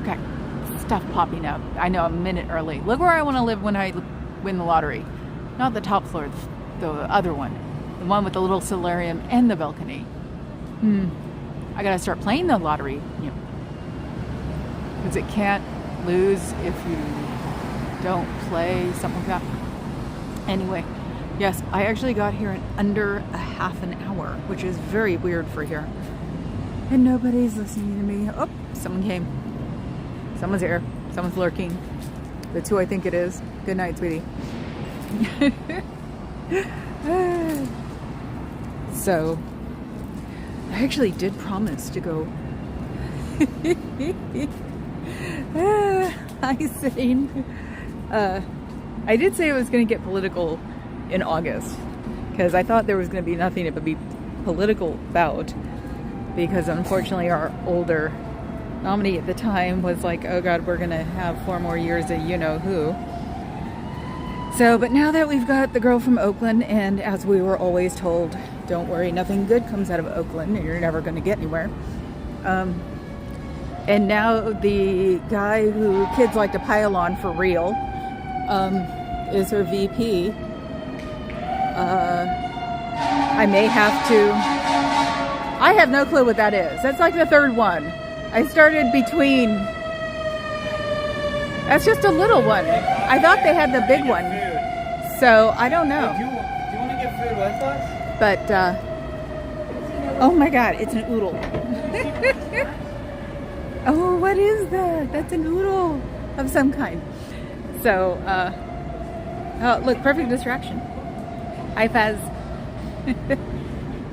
Okay, stuff popping up. I know, I'm a minute early. Look where I want to live when I win the lottery. Not the top floor, the other one. The one with the little solarium and the balcony. I gotta start playing the lottery. Because it can't lose if you don't play, something like that. Anyway, yes, I actually got here in under a half an hour, which is very weird for here. And nobody's listening to me. Oh, someone came. Someone's here. Someone's lurking. That's who I think it is. Good night, sweetie. So, I actually did promise to go. Hi, Zane. I did say I was going to get political in August because I thought there was going to be nothing to be political about, because unfortunately our older nominee at the time was like, oh God, we're going to have 4 more years of you-know-who. So, but now that we've got the girl from Oakland, and as we were always told, don't worry, nothing good comes out of Oakland, and you're never going to get anywhere. And now the guy who kids like to pile on for real is her VP. I may have to... I have no clue what that is. That's like the 3rd one. I started between... That's just a little one. I thought they had the big one. So, I don't know. Do you want to get food with us? But, oh my God, it's an oodle. Oh, what is that? That's an oodle of some kind. So, oh, look, perfect distraction. Hi, Fuzz.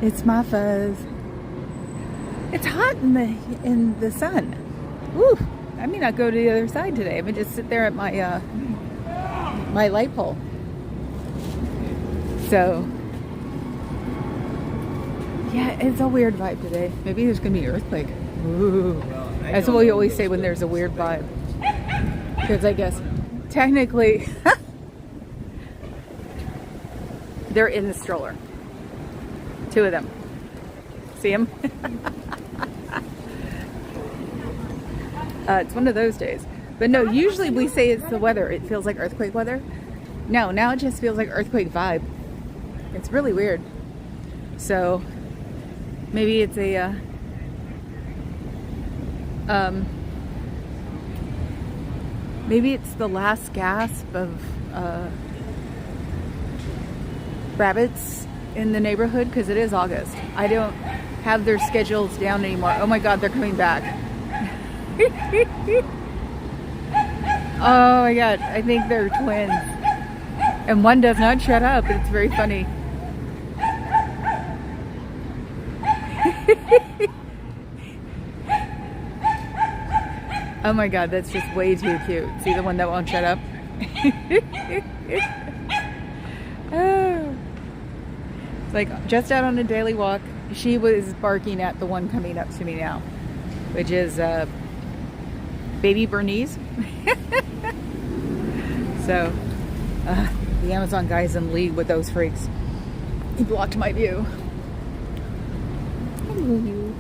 It's my Fuzz. It's hot in the sun. Woo! I may not go to the other side today. I may just sit there at my my light pole. So, yeah, it's a weird vibe today. Maybe there's gonna be an earthquake. Ooh. That's what we always say when there's a weird vibe. Because I guess technically they're in the stroller. 2 of them. See them? It's one of those days. But no, usually we say it's the weather. It feels like earthquake weather. No, now it just feels like earthquake vibe. It's really weird. So maybe it's a maybe it's the last gasp of rabbits in the neighborhood, because it is August. I don't have their schedules down anymore. Oh my God, they're coming back. Oh my God, I think they're twins. And one does not shut up. It's very funny. Oh my God, that's just way too cute. See the one that won't shut up? Oh. It's like just out on a daily walk. She was barking at the one coming up to me now, which is baby Bernese. So the Amazon guy's in league with those freaks. He blocked my view. Hello, you.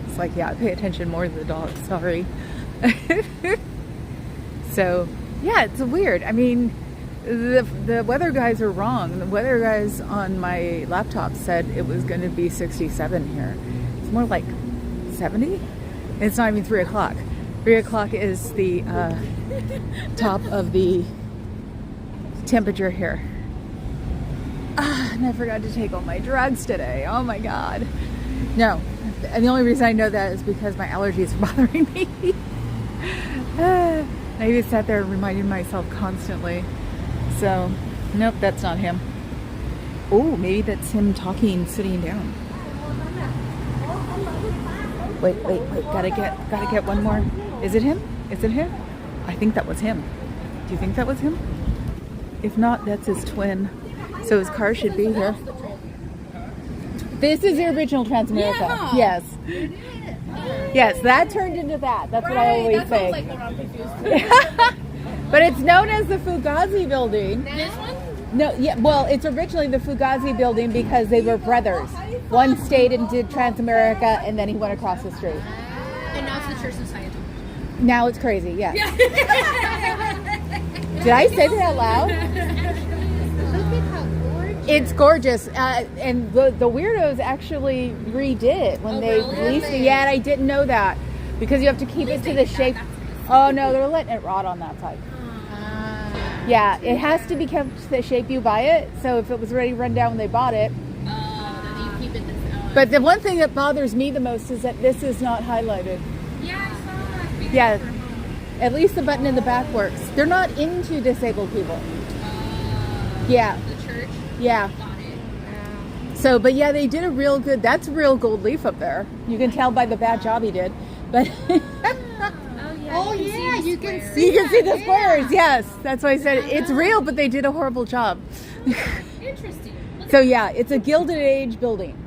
It's like, yeah, pay attention more to the dog. Sorry. So, yeah, it's weird. I mean, the weather guys are wrong. The weather guys on my laptop said it was going to be 67 here. It's more like 70. It's not even 3 o'clock. 3 o'clock is the top of the temperature here. And I forgot to take all my drugs today. Oh my God. No. And the only reason I know that is because my allergies are bothering me. I just sat there and reminded myself constantly. So, nope, that's not him. Oh, maybe that's him talking, sitting down. Wait. Gotta get one more. Is it him? Is it him? I think that was him. Do you think that was him? If not, that's his twin. So his car should be here. This is the original Transamerica. Yeah. Yes. Yes, that turned into that. That's right. What I always say. Like what I'm confused. But it's known as the Fugazi building. This one? No, yeah. Well, it's originally the Fugazi building because they were brothers. One stayed and did Transamerica, and then he went across the street. And now it's the Church of Scientology. Now it's crazy, yeah. Did I say that out loud? Look at how gorgeous. It's gorgeous. And the weirdos actually redid it when they released it. Yeah, and I didn't know that. Because you have to keep it to the shape. Oh, no, they're letting it rot on that side. Yeah, it has to be kept to the shape you buy it. So if it was ready to run down when they bought it. Then you keep it this. But the one thing that bothers me the most is that this is not highlighted. Yeah, I saw that. Yeah, at least the button in the back works. They're not into disabled people. Yeah. The church. Yeah. Got it. So, but yeah, they did a real good, that's real gold leaf up there. You can tell by the bad job he did. But Oh yeah, you can see. you can see the squares, yes. That's why I said it's real, but they did a horrible job. Interesting. So yeah, it's a Gilded Age building.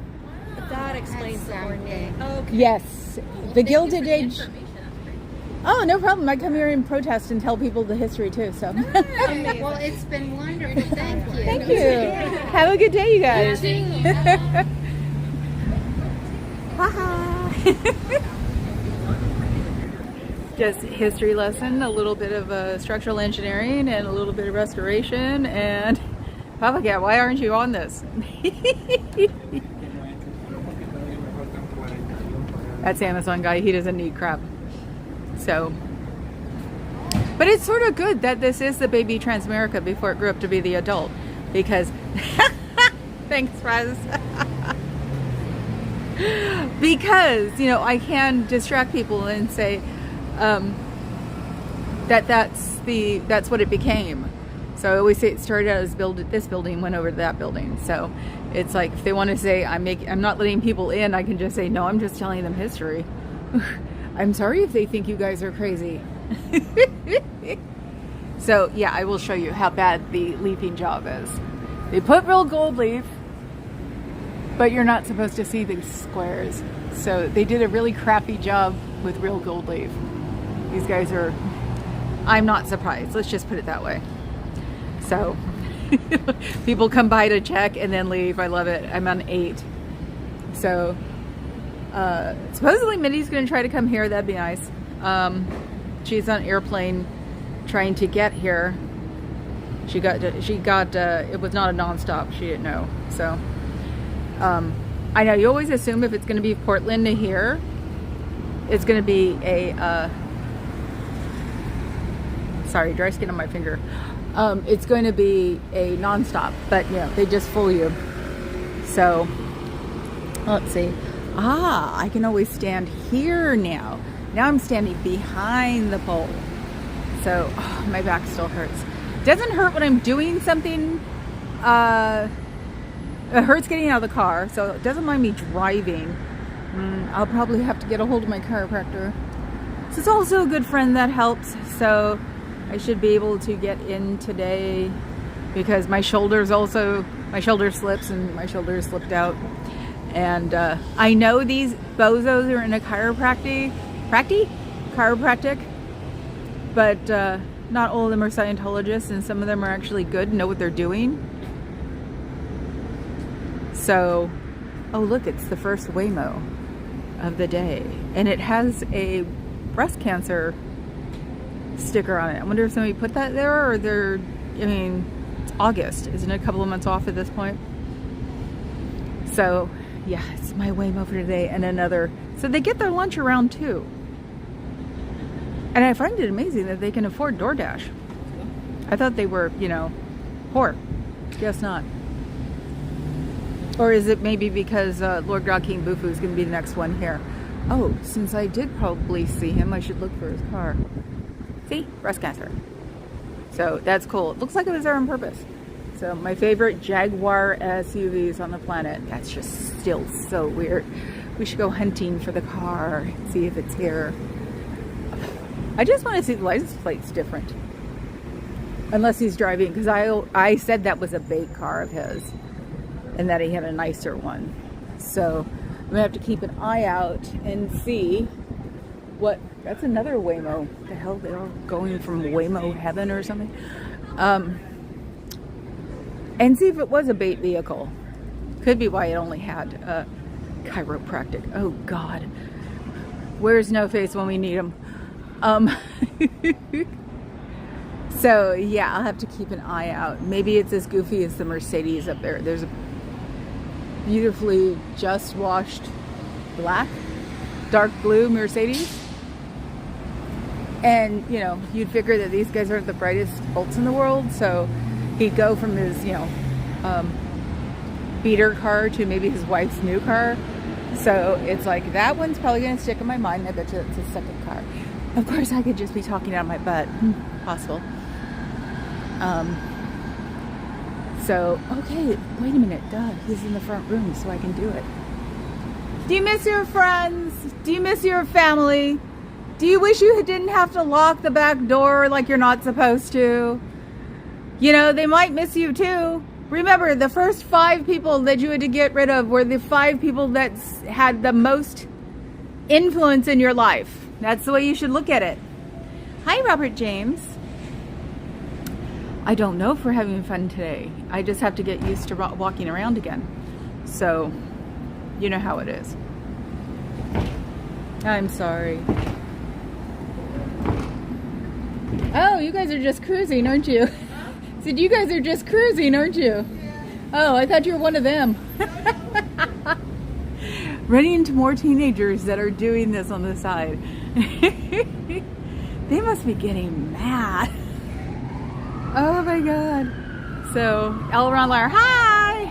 That explains the ornate. Okay. Yes. The Gilded Age. Information. That's great. Oh, no problem. I come here and protest and tell people the history too, so. Well, it's been wonderful. Thank you. Thank you. Have a good day, you guys. Just history lesson, a little bit of structural engineering, and a little bit of restoration. And Papa Cat, why aren't you on this? That's Amazon guy. He doesn't need crap. So, but it's sort of good that this is the baby Transamerica before it grew up to be the adult, because thanks, Raz. Because I can distract people and say that's what it became. So I always say it started out as this building, went over to that building. So it's like if they want to say I'm not letting people in, I can just say no, I'm just telling them history. I'm sorry if they think you guys are crazy. So yeah, I will show you how bad the leafing job is. They put real gold leaf, but you're not supposed to see these squares. So they did a really crappy job with real gold leaf. These guys are, I'm not surprised. Let's just put it that way. So people come by to check and then leave. I love it. I'm on 8. So supposedly Minnie's going to try to come here. That'd be nice. She's on an airplane trying to get here. She got it was not a nonstop. She didn't know. So I know you always assume if it's going to be Portland to here, it's going to be a sorry, dry skin on my finger. It's going to be a nonstop, but they just fool you. So let's see. I can always stand here now. Now I'm standing behind the pole. So my back still hurts. Doesn't hurt when I'm doing something. It hurts getting out of the car, so it doesn't mind me driving. I'll probably have to get a hold of my chiropractor. This is also a good friend that helps, so I should be able to get in today because my shoulder slips and my shoulder slipped out. And I know these bozos are in a chiropractic, but not all of them are Scientologists, and some of them are actually good and know what they're doing. So, oh look, it's the first Waymo of the day, and it has a breast cancer sticker on it. I wonder if somebody put that there, or it's August, isn't it a couple of months off at this point? So yeah, it's my Waymo for today. And another, so they get their lunch around 2, and I find it amazing that they can afford DoorDash. I thought they were poor. Guess not. Or is it maybe because Lord God King Bufu is going to be the next one here? Oh, since I did probably see him, I should look for his car. See? Breast cancer. So that's cool. It looks like it was there on purpose. So my favorite Jaguar SUVs on the planet. That's just still so weird. We should go hunting for the car, see if it's here. I just want to see the license plates different. Unless he's driving, because I said that was a bait car of his, and that he had a nicer one. So I'm gonna have to keep an eye out and see what. That's another Waymo. The hell, they're all going from Waymo heaven or something. And see if it was a bait vehicle. Could be why it only had chiropractic. Oh God, where's No Face when we need him? Um, so yeah, I'll have to keep an eye out. Maybe it's as goofy as the Mercedes up there. There's a beautifully just washed black, dark blue Mercedes. And, you know, you'd figure that these guys aren't the brightest bolts in the world. So he'd go from his, you know, beater car to maybe his wife's new car. So it's like, that one's probably going to stick in my mind. I bet you it's his second car. Of course, I could just be talking out of my butt. Possible. So, okay, wait a minute. Duh, he's in the front room, so I can do it. Do you miss your friends? Do you miss your family? Do you wish you didn't have to lock the back door like you're not supposed to? You know, they might miss you too. Remember, the first 5 people that you had to get rid of were the 5 people that had the most influence in your life. That's the way you should look at it. Hi, Robert James. I don't know if we're having fun today. I just have to get used to walking around again. So, you know how it is. I'm sorry. Oh, you guys are just cruising, aren't you? Said you guys are just cruising, aren't you? Oh, I thought you were one of them. Running into more teenagers that are doing this on the side. They must be getting mad. Oh my God. So, Elron Liar, hi!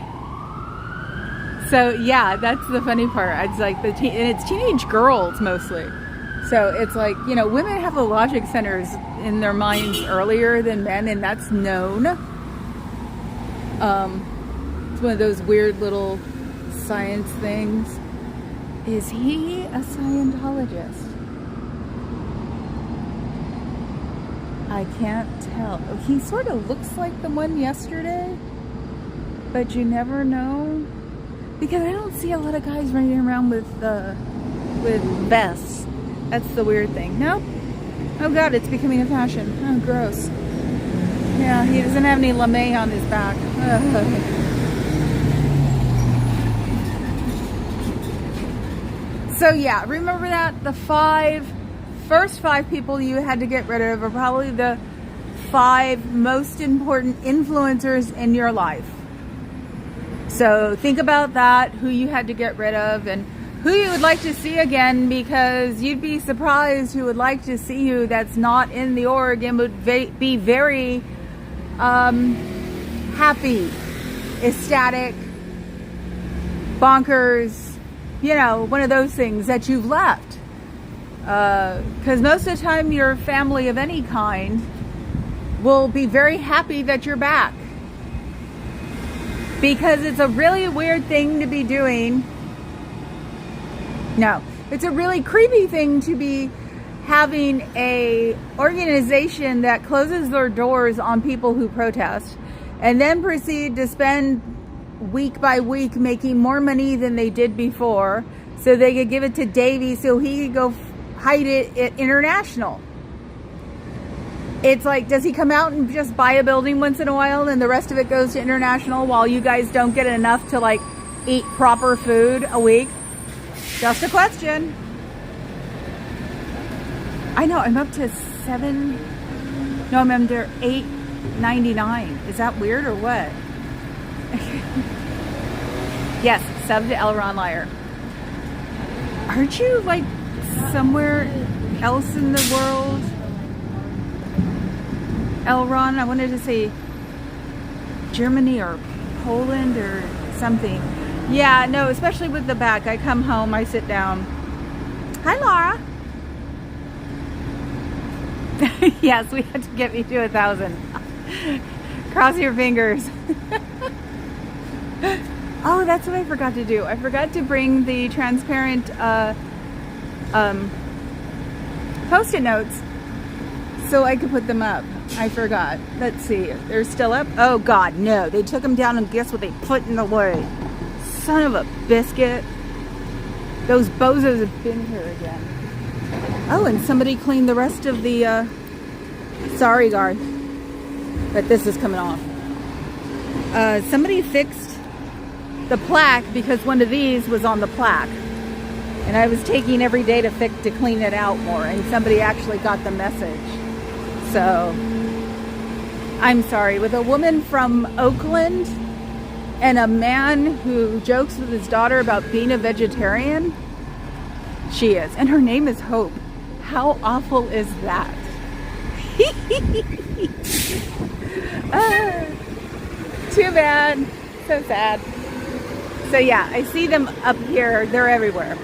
So yeah, that's the funny part. It's like and it's teenage girls mostly. So it's like, you know, women have the logic centers in their minds earlier than men, and that's known. It's one of those weird little science things. Is he a Scientologist? I can't tell. He sort of looks like the one yesterday, but you never know. Because I don't see a lot of guys running around with vests. That's the weird thing. No? Oh God, it's becoming a fashion. Oh, gross. Yeah, he doesn't have any lame on his back. So yeah, remember that? The first 5 people you had to get rid of are probably the 5 most important influencers in your life. So think about that, who you had to get rid of, and who you would like to see again, because you'd be surprised who would like to see you that's not in the org and would be very happy, ecstatic, bonkers, you know, one of those things that you've left. Because most of the time your family of any kind will be very happy that you're back. Because it's a really weird thing to be doing. No, it's a really creepy thing to be having a organization that closes their doors on people who protest and then proceed to spend week by week making more money than they did before so they could give it to Davey so he could go hide it at International. It's like, does he come out and just buy a building once in a while and the rest of it goes to International while you guys don't get enough to like eat proper food a week? Just a question. I know, I'm up to I'm under $8.99. Is that weird or what? Yes, sub to Elron Liar. Aren't you like somewhere else in the world? Elron, I wanted to say Germany or Poland or something. Yeah, no, especially with the back. I come home, I sit down. Hi, Laura. Yes, we had to get me to 1,000. Cross your fingers. Oh, that's what I forgot to do. I forgot to bring the transparent Post-it notes so I could put them up. I forgot. Let's see. They're still up? Oh, God, no. They took them down, and guess what they put in the way? Son of a biscuit. Those bozos have been here again. Oh, and somebody cleaned the rest of the, sorry, Garth, but this is coming off. Somebody fixed the plaque because one of these was on the plaque. And I was taking every day to clean it out more, and somebody actually got the message. So, I'm sorry. With a woman from Oakland and a man who jokes with his daughter about being a vegetarian, she is. And her name is Hope. How awful is that? Too bad. So sad. So yeah, I see them up here. They're everywhere.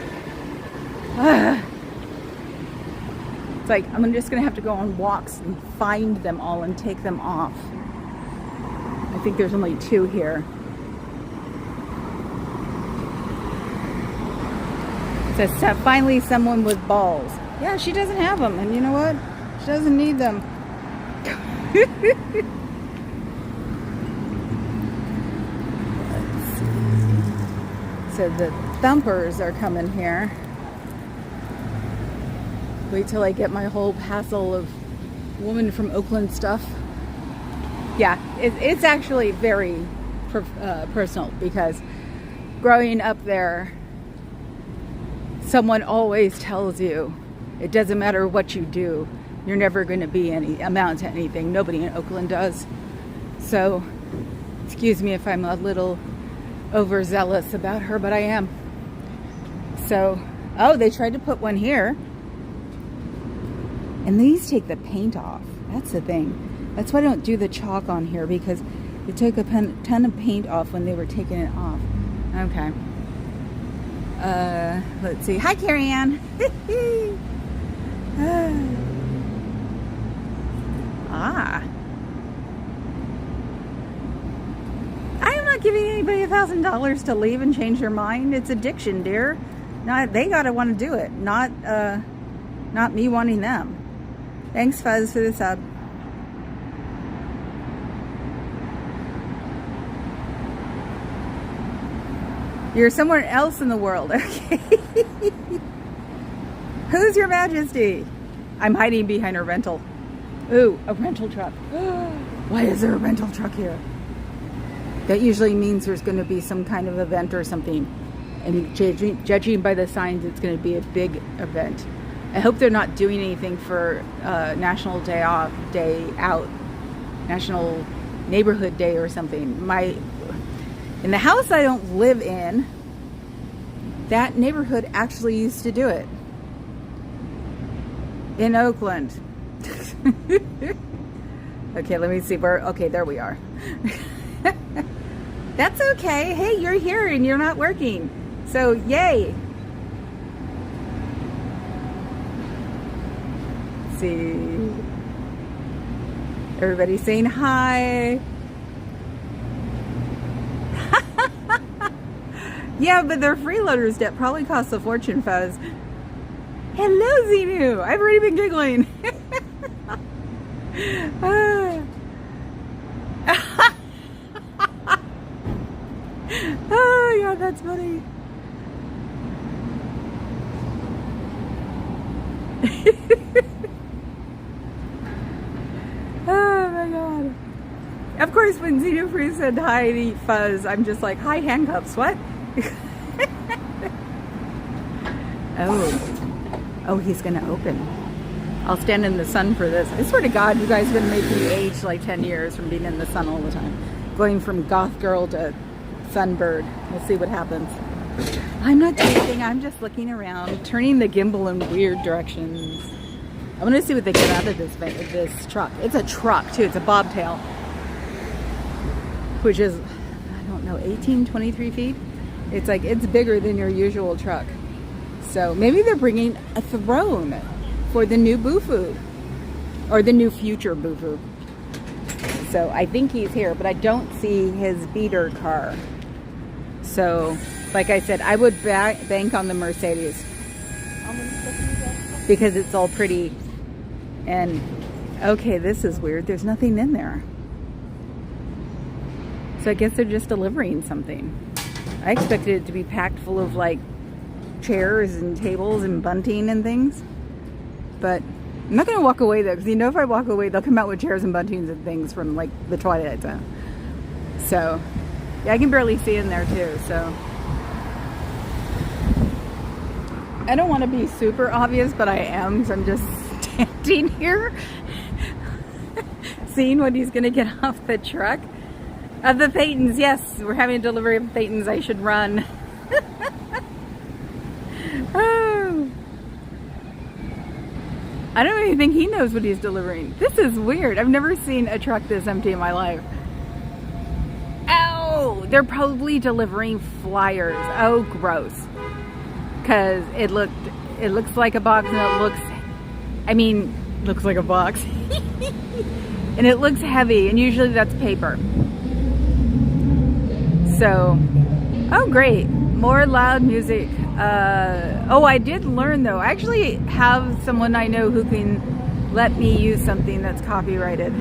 It's like I'm just gonna have to go on walks and find them all and take them off. I think there's only 2 here. It says finally someone with balls. Yeah, she doesn't have them, and you know what? She doesn't need them. Let's see. So the thumpers are coming here. Wait till I get my whole passel of woman from Oakland stuff. Yeah, it's actually very personal, because growing up there, someone always tells you it doesn't matter what you do, you're never going to amount to anything. Nobody in Oakland does. So, excuse me if I'm a little overzealous about her, but I am. So, oh, they tried to put one here. And these take the paint off. That's the thing. That's why I don't do the chalk on here, because it took a ton of paint off when they were taking it off. Okay. Let's see. Hi, Carrie Ann. I am not giving anybody $1,000 to leave and change their mind. It's addiction, dear. They gotta want to do it, not me wanting them. Thanks, Fuzz, for the sub. You're somewhere else in the world, okay? Who's your majesty? I'm hiding behind a rental. Ooh, a rental truck. Why is there a rental truck here? That usually means there's going to be some kind of event or something. And judging by the signs, it's going to be a big event. I hope they're not doing anything for National Day Out, National Neighborhood Day or something. In the house I don't live in, that neighborhood actually used to do it. In Oakland. Okay, let me see where. Okay, there we are. That's okay. Hey, you're here and you're not working. So, yay. Let's see. Everybody saying hi. Yeah, but their freeloaders that probably costs a fortune, Fuzz. Hello, Xenu. I've already been giggling. Oh, yeah, that's funny. Oh, my God. Of course, when Xenu Free said hi to Fuzz, I'm just like, hi, handcuffs. What? Oh, he's gonna open. I'll stand in the sun for this. I swear to God, you guys are gonna make me age like 10 years from being in the sun all the time. Going from goth girl to sunbird. We'll see what happens. I'm not doing anything. I'm just looking around, turning the gimbal in weird directions. I want to see what they get out of this truck. It's a truck too. It's a bobtail, which is, I don't know, 18, 23 feet. It's like, it's bigger than your usual truck. So maybe they're bringing a throne for the new Bufu, or the new future Bufu. So I think he's here, but I don't see his beater car. So, like I said, I would bank on the Mercedes because it's all pretty. And okay, this is weird. There's nothing in there. So I guess they're just delivering something. I expected it to be packed full of like chairs and tables and bunting and things. But I'm not going to walk away though, because you know if I walk away, they'll come out with chairs and buntings and things from like the Twilight Zone. So, yeah, I can barely see in there too, so. I don't want to be super obvious, but I am, so I'm just standing here seeing when he's going to get off the truck. Of the Phaetons, yes, we're having a delivery of Phaetons. I should run. Oh. I don't even think he knows what he's delivering. This is weird. I've never seen a truck this empty in my life. Ow! They're probably delivering flyers. Oh, gross. Because it looks like a box, and it looks like a box. And it looks heavy, and usually that's paper. So, oh great, more loud music. Oh, I did learn though. I actually have someone I know who can let me use something that's copyrighted.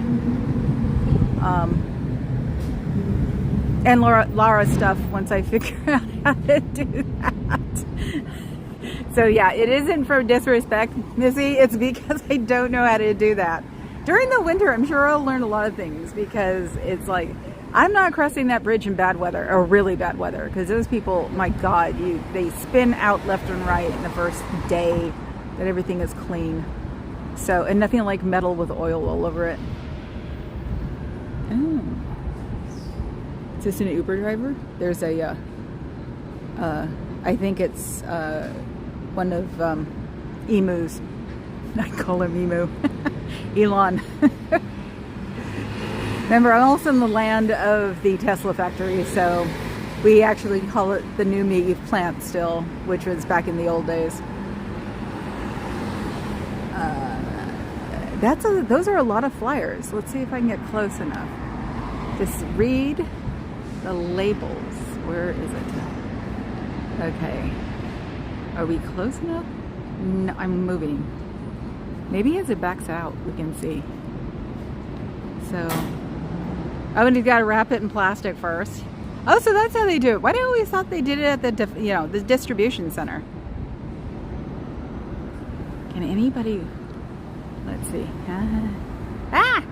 And Laura stuff once I figure out how to do that. So yeah, it isn't for disrespect, Missy. It's because I don't know how to do that. During the winter, I'm sure I'll learn a lot of things, because it's like, I'm not crossing that bridge in bad weather, or really bad weather, because those people, my God, they spin out left and right in the first day that everything is clean. So, and nothing like metal with oil all over it. Oh. Is this an Uber driver? There's a, I think it's one of Emu's. I call him Emu. Elon. Remember, I'm also in the land of the Tesla factory, so we actually call it the New Me plant still, which was back in the old days. Those are a lot of flyers. Let's see if I can get close enough. Just read the labels. Where is it? Okay. Are we close enough? No, I'm moving. Maybe as it backs out, we can see. So, oh, and you've got to wrap it in plastic first. Oh, so that's how they do it. Why do I always thought they did it at the, the distribution center? Can anybody? Let's see. Ah!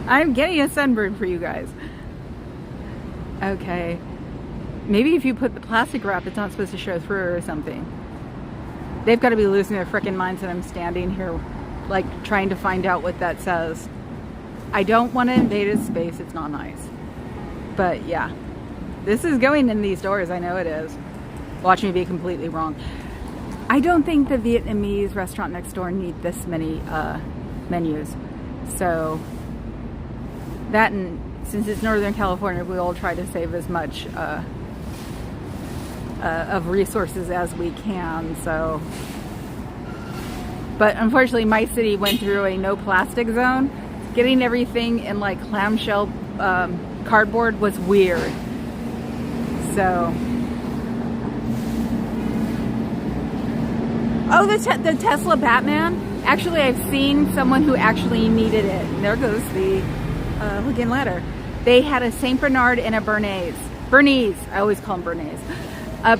I'm getting a sunburn for you guys. Okay. Maybe if you put the plastic wrap, it's not supposed to show through or something. They've got to be losing their frickin' minds that I'm standing here, like, trying to find out what that says. I don't want to invade his space. It's not nice. But, yeah. This is going in these doors. I know it is. Watch me be completely wrong. I don't think the Vietnamese restaurant next door need this many menus. So, that, and since it's Northern California, we all try to save as much of resources as we can. So, but unfortunately my city went through a no plastic zone. Getting everything in like clamshell cardboard was weird. So, oh, the Tesla Batman, actually I've seen someone who actually needed it, and there goes the looking ladder. They had a St. Bernard and a Bernays, I always call them Bernays.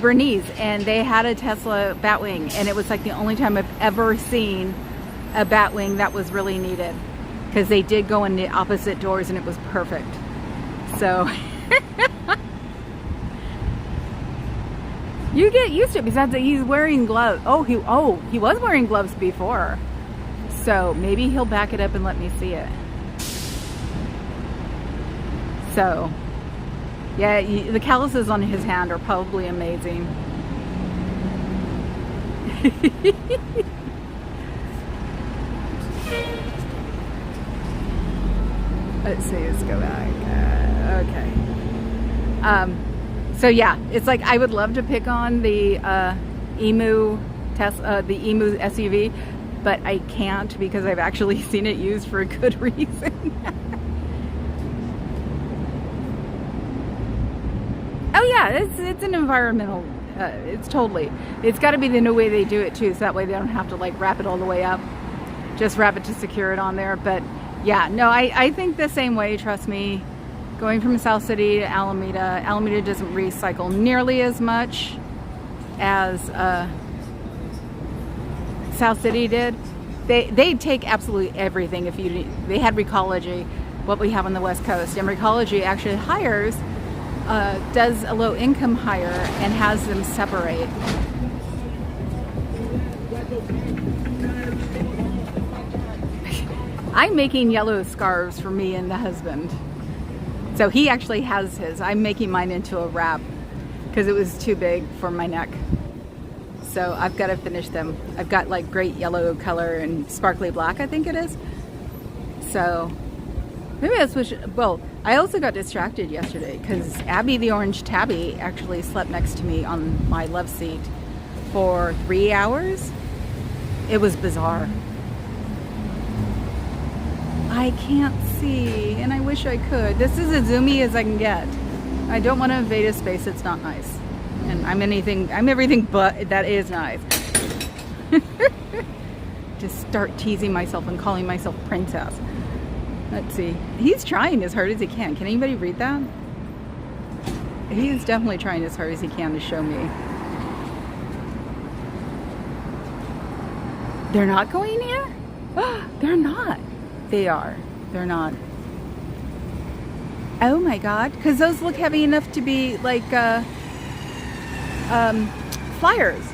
Bernice, and they had a Tesla Batwing, and it was like the only time I've ever seen a Batwing that was really needed, because they did go in the opposite doors and it was perfect. So you get used to it, because he's wearing gloves. Oh, he was wearing gloves before, so maybe he'll back it up and let me see it. So yeah, the calluses on his hand are probably amazing. Let's see, let's go back. Okay. So yeah, it's like I would love to pick on the Emu SUV, but I can't, because I've actually seen it used for a good reason. Oh yeah, it's an environmental, it's got to be the new way they do it too, so that way they don't have to like wrap it all the way up, just wrap it to secure it on there. But yeah, no, I think the same way, trust me. Going from South City to Alameda doesn't recycle nearly as much as South City did. They take absolutely everything. They had Recology, what we have on the West Coast, and Recology actually hires does a low income hire and has them separate. I'm making yellow scarves for me and the husband. So he actually has his. I'm making mine into a wrap because it was too big for my neck. So I've got to finish them. I've got like great yellow color and sparkly black, I think it is. So maybe that's what well, I also got distracted yesterday because Abby the Orange Tabby actually slept next to me on my love seat for 3 hours. It was bizarre. I can't see, and I wish I could. This is as zoomy as I can get. I don't want to invade a space that's not nice. And I'm everything but that is nice. Just start teasing myself and calling myself princess. Let's see. He's trying as hard as he can. Can anybody read that? He is definitely trying as hard as he can to show me. They're not going here? They're not. They are. They're not. Oh my God. Because those look heavy enough to be like flyers.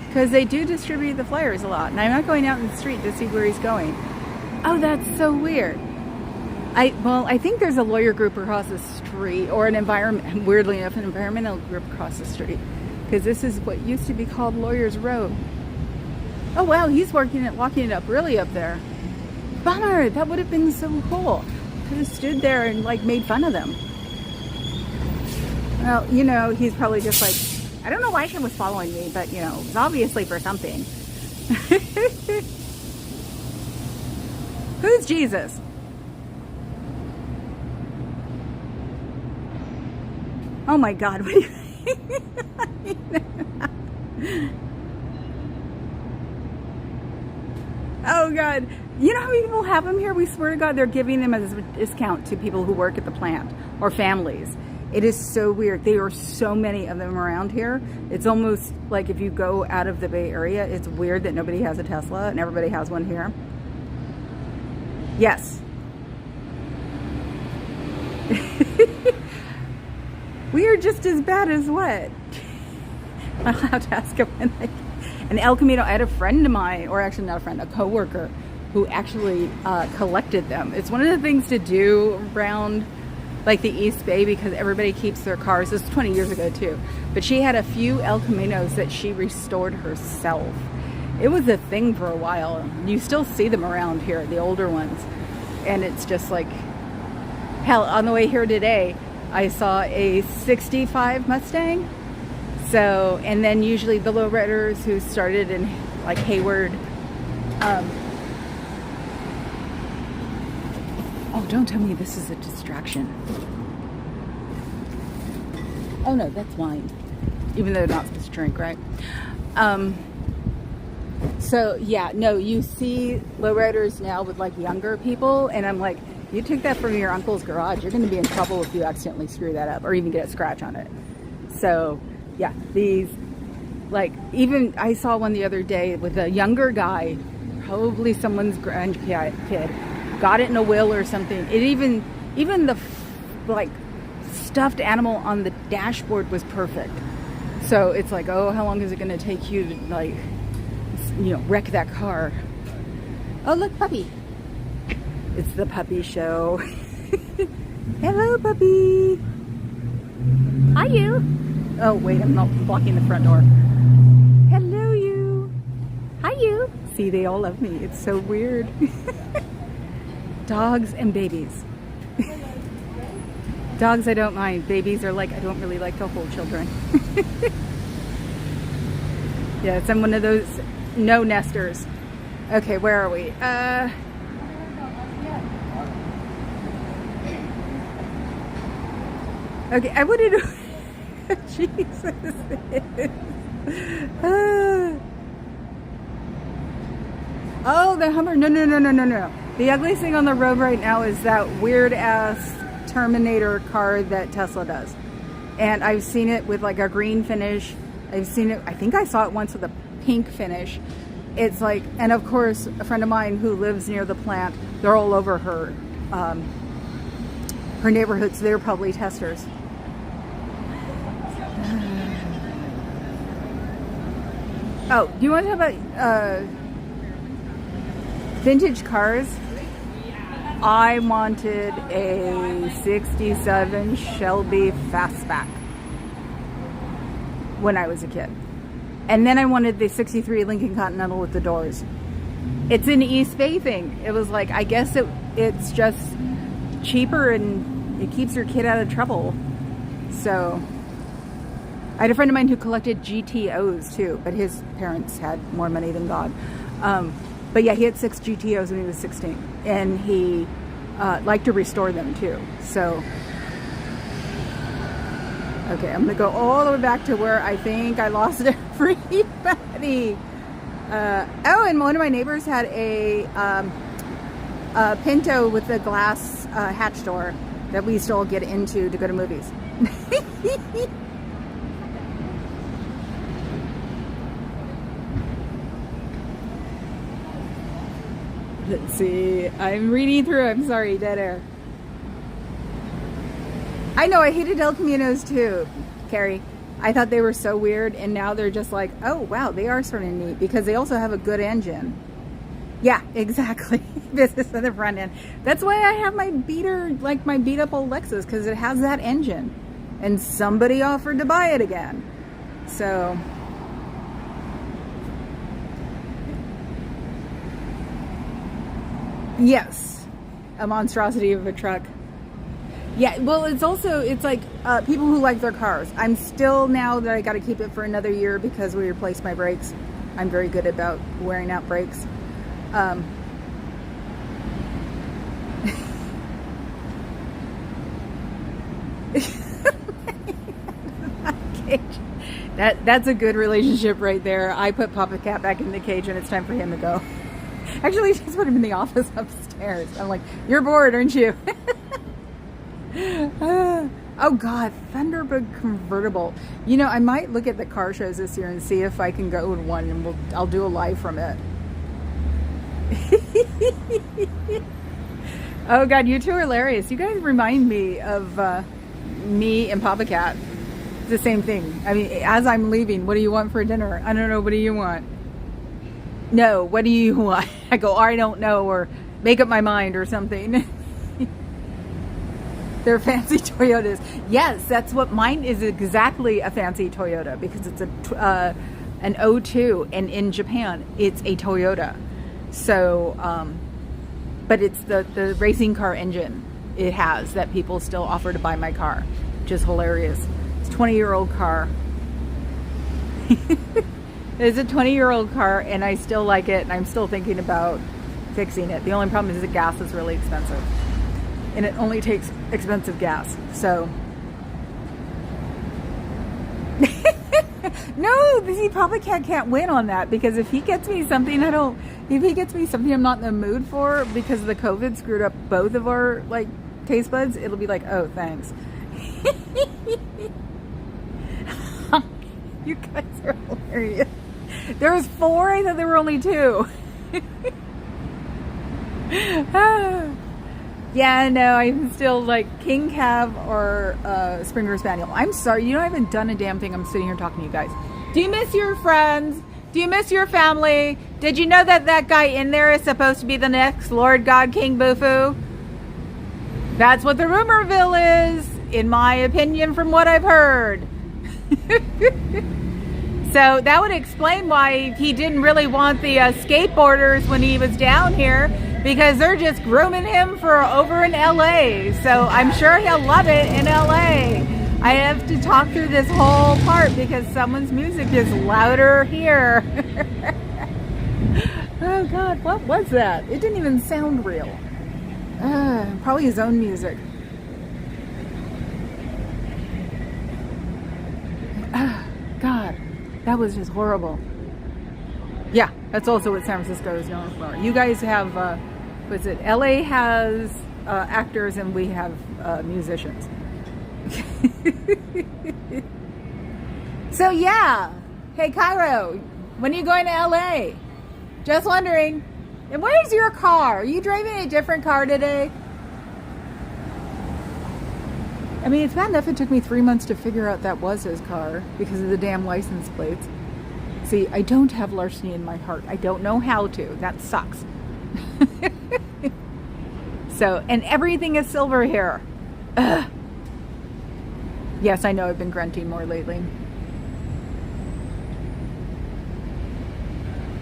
Because they do distribute the flyers a lot. And I'm not going out in the street to see where he's going. Oh, that's so weird. I think there's a lawyer group across the street, or weirdly enough, an environmental group across the street. Because this is what used to be called Lawyers Row. Oh wow, he's walking it up really up there. Bummer, that would have been so cool. Could have stood there and like made fun of them. Well, you know, he's probably just like, I don't know why he was following me, but you know, it's obviously for something. Who's Jesus? Oh my God, what do you Oh God, you know how many people have them here? We swear to God, they're giving them as a discount to people who work at the plant or families. It is so weird. There are so many of them around here. It's almost like if you go out of the Bay Area, it's weird that nobody has a Tesla and everybody has one here. Yes. We are just as bad as what? I'm allowed to ask him when an El Camino. I had a friend of mine, or actually not a friend, a coworker, who actually collected them. It's one of the things to do around like the East Bay because everybody keeps their cars. This was 20 years ago too. But she had a few El Caminos that she restored herself. It was a thing for a while. You still see them around here, the older ones. And it's just like, hell, on the way here today, I saw a 65 Mustang. So, and then usually the lowriders who started in like Hayward. Oh, don't tell me this is a distraction. Oh no, that's wine. Even though they're not supposed to drink, right? So yeah, no, you see lowriders now with like younger people, and I'm like, you took that from your uncle's garage, you're going to be in trouble if you accidentally screw that up or even get a scratch on it. So yeah, these, like, even I saw one the other day with a younger guy, probably someone's grandkid, got it in a will or something. It even the like stuffed animal on the dashboard was perfect. So it's like, oh, how long is it going to take you to like, you know, wreck that car? Oh, look, puppy. It's the puppy show. Hello, puppy. Hi, you. Oh, wait, I'm not blocking the front door. Hello, you. Hi, you. See, they all love me. It's so weird. Dogs and babies. Dogs, I don't mind. Babies are like, I don't really like to hold children. Yes, I'm one of those no nesters. Okay, where are we? Okay, I wanted to... Jesus. Oh, the Hummer. No. The ugliest thing on the road right now is that weird-ass Terminator car that Tesla does. And I've seen it with like a green finish. I've seen it, I think I saw it once with a pink finish. It's like, and of course, a friend of mine who lives near the plant, they're all over her neighborhood, so they're probably testers. Oh, do you want to talk about vintage cars? I wanted a 67 Shelby Fastback when I was a kid. And then I wanted the 63 Lincoln Continental with the doors. It's an East Bay thing. It was like, I guess it's just cheaper and it keeps your kid out of trouble. So I had a friend of mine who collected GTOs too, but his parents had more money than God. But yeah, he had 6 GTOs when he was 16, and he liked to restore them too. So, okay, I'm gonna go all the way back to where I think I lost everybody. Oh, and one of my neighbors had a Pinto with a glass hatch door that we still get into to go to movies. Let's see. I'm reading through. I'm sorry, dead air. I know, I hated El Caminos too, Carrie. I thought they were so weird, and now they're just like, oh wow, they are sort of neat because they also have a good engine. Yeah, exactly. This is the front end. That's why I have my beater, like my beat up old Lexus, because it has that engine. And somebody offered to buy it again. So yes, a monstrosity of a truck. Yeah, well, it's like people who like their cars. I'm still, now that I got to keep it for another year because we replaced my brakes. I'm very good about wearing out brakes. That's a good relationship right there. I put Papa Cat back in the cage and it's time for him to go. Actually, just put him in the office upstairs. I'm like, you're bored, aren't you? Oh God, Thunderbird convertible. You know, I might look at the car shows this year and see if I can go to one, and I'll do a live from it. Oh God, you two are hilarious. You guys remind me of me and Papa Cat. It's the same thing. I mean, as I'm leaving, what do you want for dinner? I don't know. What do you want? No, what do you want? I go, I don't know, or make up my mind or something. They're fancy Toyotas. Yes, that's what mine is, exactly a fancy Toyota, because it's an O2, and in Japan it's a Toyota. So, but it's the racing car engine it has that people still offer to buy my car, which is hilarious. It's a 20-year-old car. It's a 20-year-old car, and I still like it, and I'm still thinking about fixing it. The only problem is the gas is really expensive, and it only takes expensive gas. So no, see, Papa Cat can't win on that, because if he gets me something I'm not in the mood for, because the COVID screwed up both of our like taste buds, it'll be like, oh, thanks. You guys are hilarious. There was 4, I thought there were only 2. Yeah, no, I'm still like King Cab or Springer Spaniel. I'm sorry, you know, I haven't done a damn thing. I'm sitting here talking to you guys. Do you miss your friends? Do you miss your family? Did you know that guy in there is supposed to be the next Lord God King Bufu? That's what the rumorville is, in my opinion, from what I've heard. So that would explain why he didn't really want the skateboarders when he was down here, because they're just grooming him for over in LA. So I'm sure he'll love it in LA. I have to talk through this whole part because someone's music is louder here. Oh God, what was that? It didn't even sound real. Probably his own music. God, that was just horrible. Yeah, that's also what San Francisco is known for. You guys have, what's it? LA has actors and we have musicians. So yeah, hey Cairo, when are you going to LA? Just wondering. And where's your car? Are you driving a different car today? I mean, it's bad enough it took me 3 months to figure out that was his car because of the damn license plates. See, I don't have larceny in my heart. I don't know how to. That sucks. So, and everything is silver here. Ugh. Yes, I know I've been grunting more lately.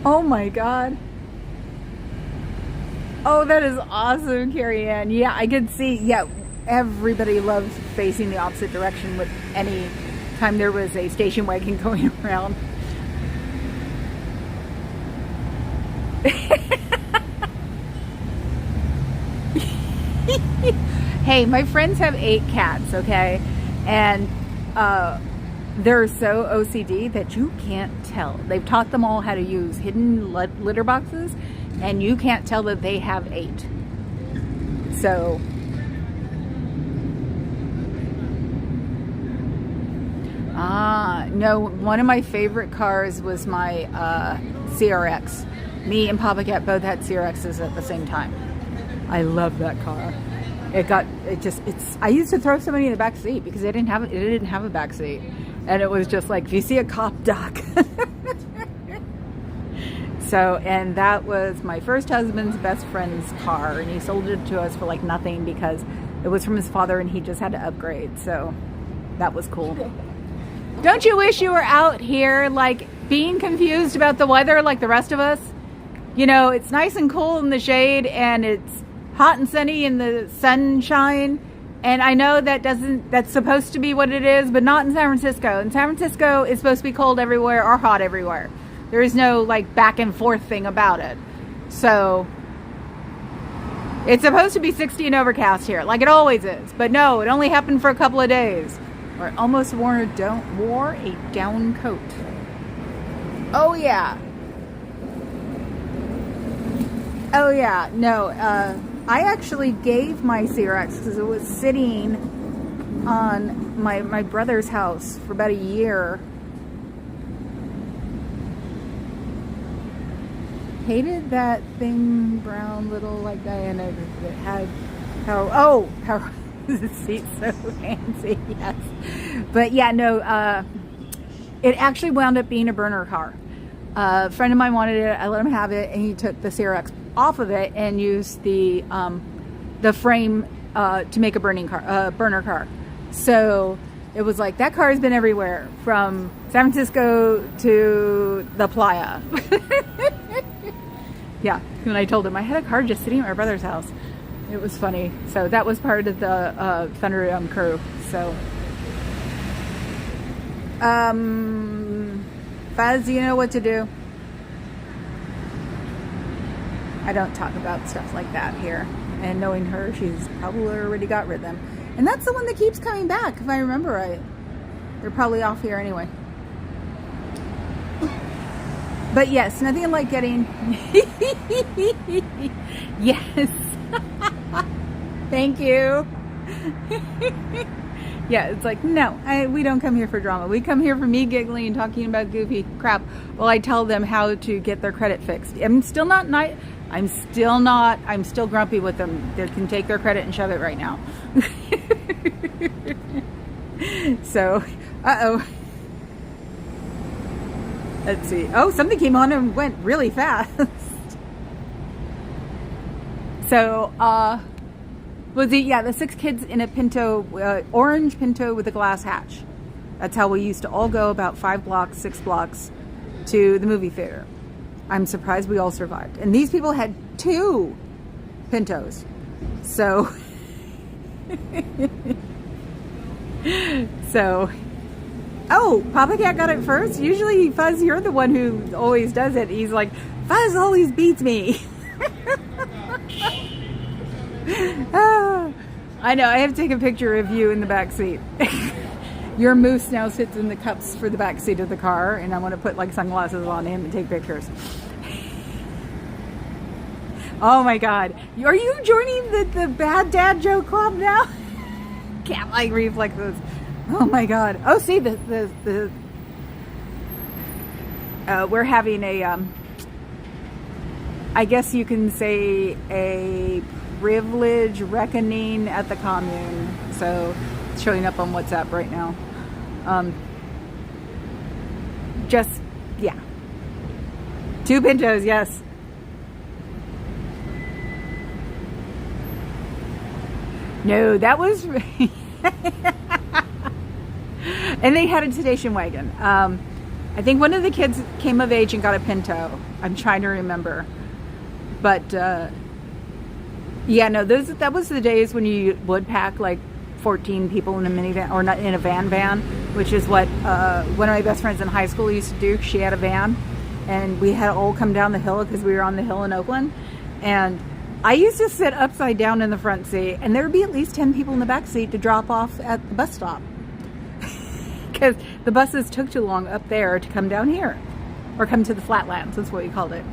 Oh my God. Oh, that is awesome, Carrie Ann. Yeah, I could see. Yeah, everybody loves facing the opposite direction with any time there was a station wagon going around. Hey, my friends have 8 cats, okay? And they're so OCD that you can't tell. They've taught them all how to use hidden litter boxes, and you can't tell that they have 8. So no, one of my favorite cars was my CRX. Me and Papa Cat both had CRXs at the same time. I love that car. I used to throw somebody in the back seat because it didn't have a back seat. And it was just like, if you see a cop, duck. So, and that was my first husband's best friend's car, and he sold it to us for like nothing because it was from his father and he just had to upgrade. So that was cool. Don't you wish you were out here like being confused about the weather like the rest of us? You know, it's nice and cool in the shade and it's hot and sunny in the sunshine. And I know that's supposed to be what it is, but not in San Francisco. In San Francisco, it's supposed to be cold everywhere or hot everywhere. There is no like back and forth thing about it. So it's supposed to be 60 and overcast here, like it always is. But no, it only happened for a couple of days. Or I almost wore a down coat. Oh yeah. Oh yeah. No, I actually gave my CRX because it was sitting on my brother's house for about a year. Hated that thing, brown little like Diana that had how the seat's so fancy. Yes, but yeah, no. It actually wound up being a burner car. A friend of mine wanted it. I let him have it, and he took the CRX off of it and used the frame to make a burner car. So it was like that car has been everywhere from San Francisco to the playa. Yeah, when I told him I had a car just sitting at my brother's house, it was funny. So that was part of the Thunderdome crew. So, Faz, you know what to do. I don't talk about stuff like that here. And knowing her, she's probably already got rid of them. And that's the one that keeps coming back, if I remember right. They're probably off here anyway. But yes, nothing like getting... Yes. Thank you. Yeah, it's like, no, we don't come here for drama. We come here for me giggling and talking about goofy crap while I tell them how to get their credit fixed. I'm still grumpy with them. They can take their credit and shove it right now. So, uh-oh. Let's see. Oh, something came on and went really fast. So, the 6 kids in a Pinto, orange Pinto with a glass hatch. That's how we used to all go about 6 blocks to the movie theater. I'm surprised we all survived. And these people had 2 Pintos. So, oh, Papa Cat got it first? Usually, Fuzz, you're the one who always does it. He's like, Fuzz always beats me. I know, I have to take a picture of you in the back seat. Your moose now sits in the cups for the back seat of the car, and I want to put like sunglasses on him and take pictures. Oh my God. Are you joining the bad dad joke club now? Cat like reflexes. Oh my God. Oh, see, we're having a, I guess you can say a privilege reckoning at the commune. So it's showing up on WhatsApp right now. Yeah. 2 Pintos, yes. No, that was... And they had a station wagon. I think one of the kids came of age and got a Pinto. I'm trying to remember. But, yeah, no, that was the days when you would pack like 14 people in a minivan, or not in a van, which is what one of my best friends in high school used to do. She had a van, and we had all come down the hill because we were on the hill in Oakland. And I used to sit upside down in the front seat, and there would be at least 10 people in the back seat to drop off at the bus stop. Because the buses took too long up there to come down here. Or come to the flatlands, that's what we called it.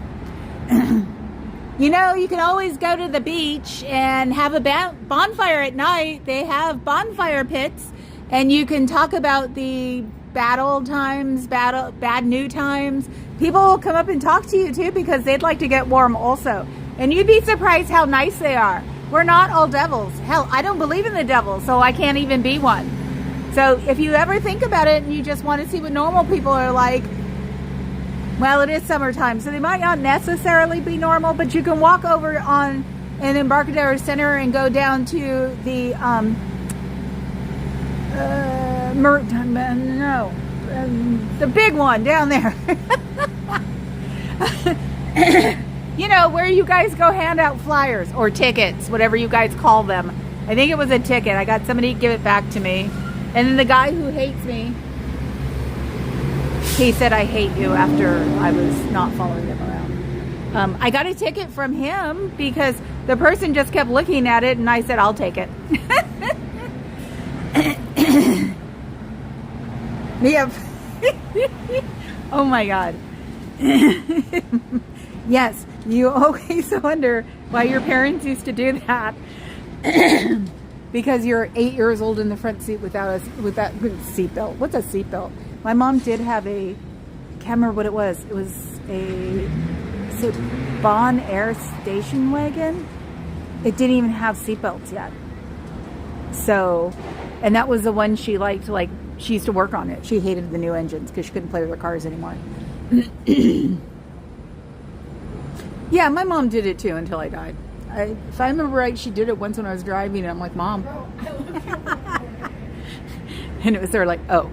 You know, you can always go to the beach and have a bonfire at night. They have bonfire pits. And you can talk about the bad old times, bad new times. People will come up and talk to you too because they'd like to get warm also. And you'd be surprised how nice they are. We're not all devils. Hell, I don't believe in the devil, so I can't even be one. So if you ever think about it and you just want to see what normal people are like, well, it is summertime, so they might not necessarily be normal, but you can walk over on an Embarcadero Center and go down to the the big one down there. You know, where you guys go hand out flyers or tickets, whatever you guys call them. I think it was a ticket. I got somebody to give it back to me. And then the guy who hates me, he said, I hate you, after I was not following him around. I got a ticket from him because the person just kept looking at it, and I said, I'll take it. Yep. Oh my God. Yes, you always wonder why your parents used to do that. Because you're 8 years old in the front seat with that seatbelt. What's a seatbelt? My mom did have a, can't remember what it was. It was a Bon Air station wagon. It didn't even have seatbelts yet. So, and that was the one she liked. Like, she used to work on it. She hated the new engines because she couldn't play with her cars anymore. Yeah, my mom did it too until I died. If I remember right, she did it once when I was driving, and I'm like, Mom. And it was sort of like, oh.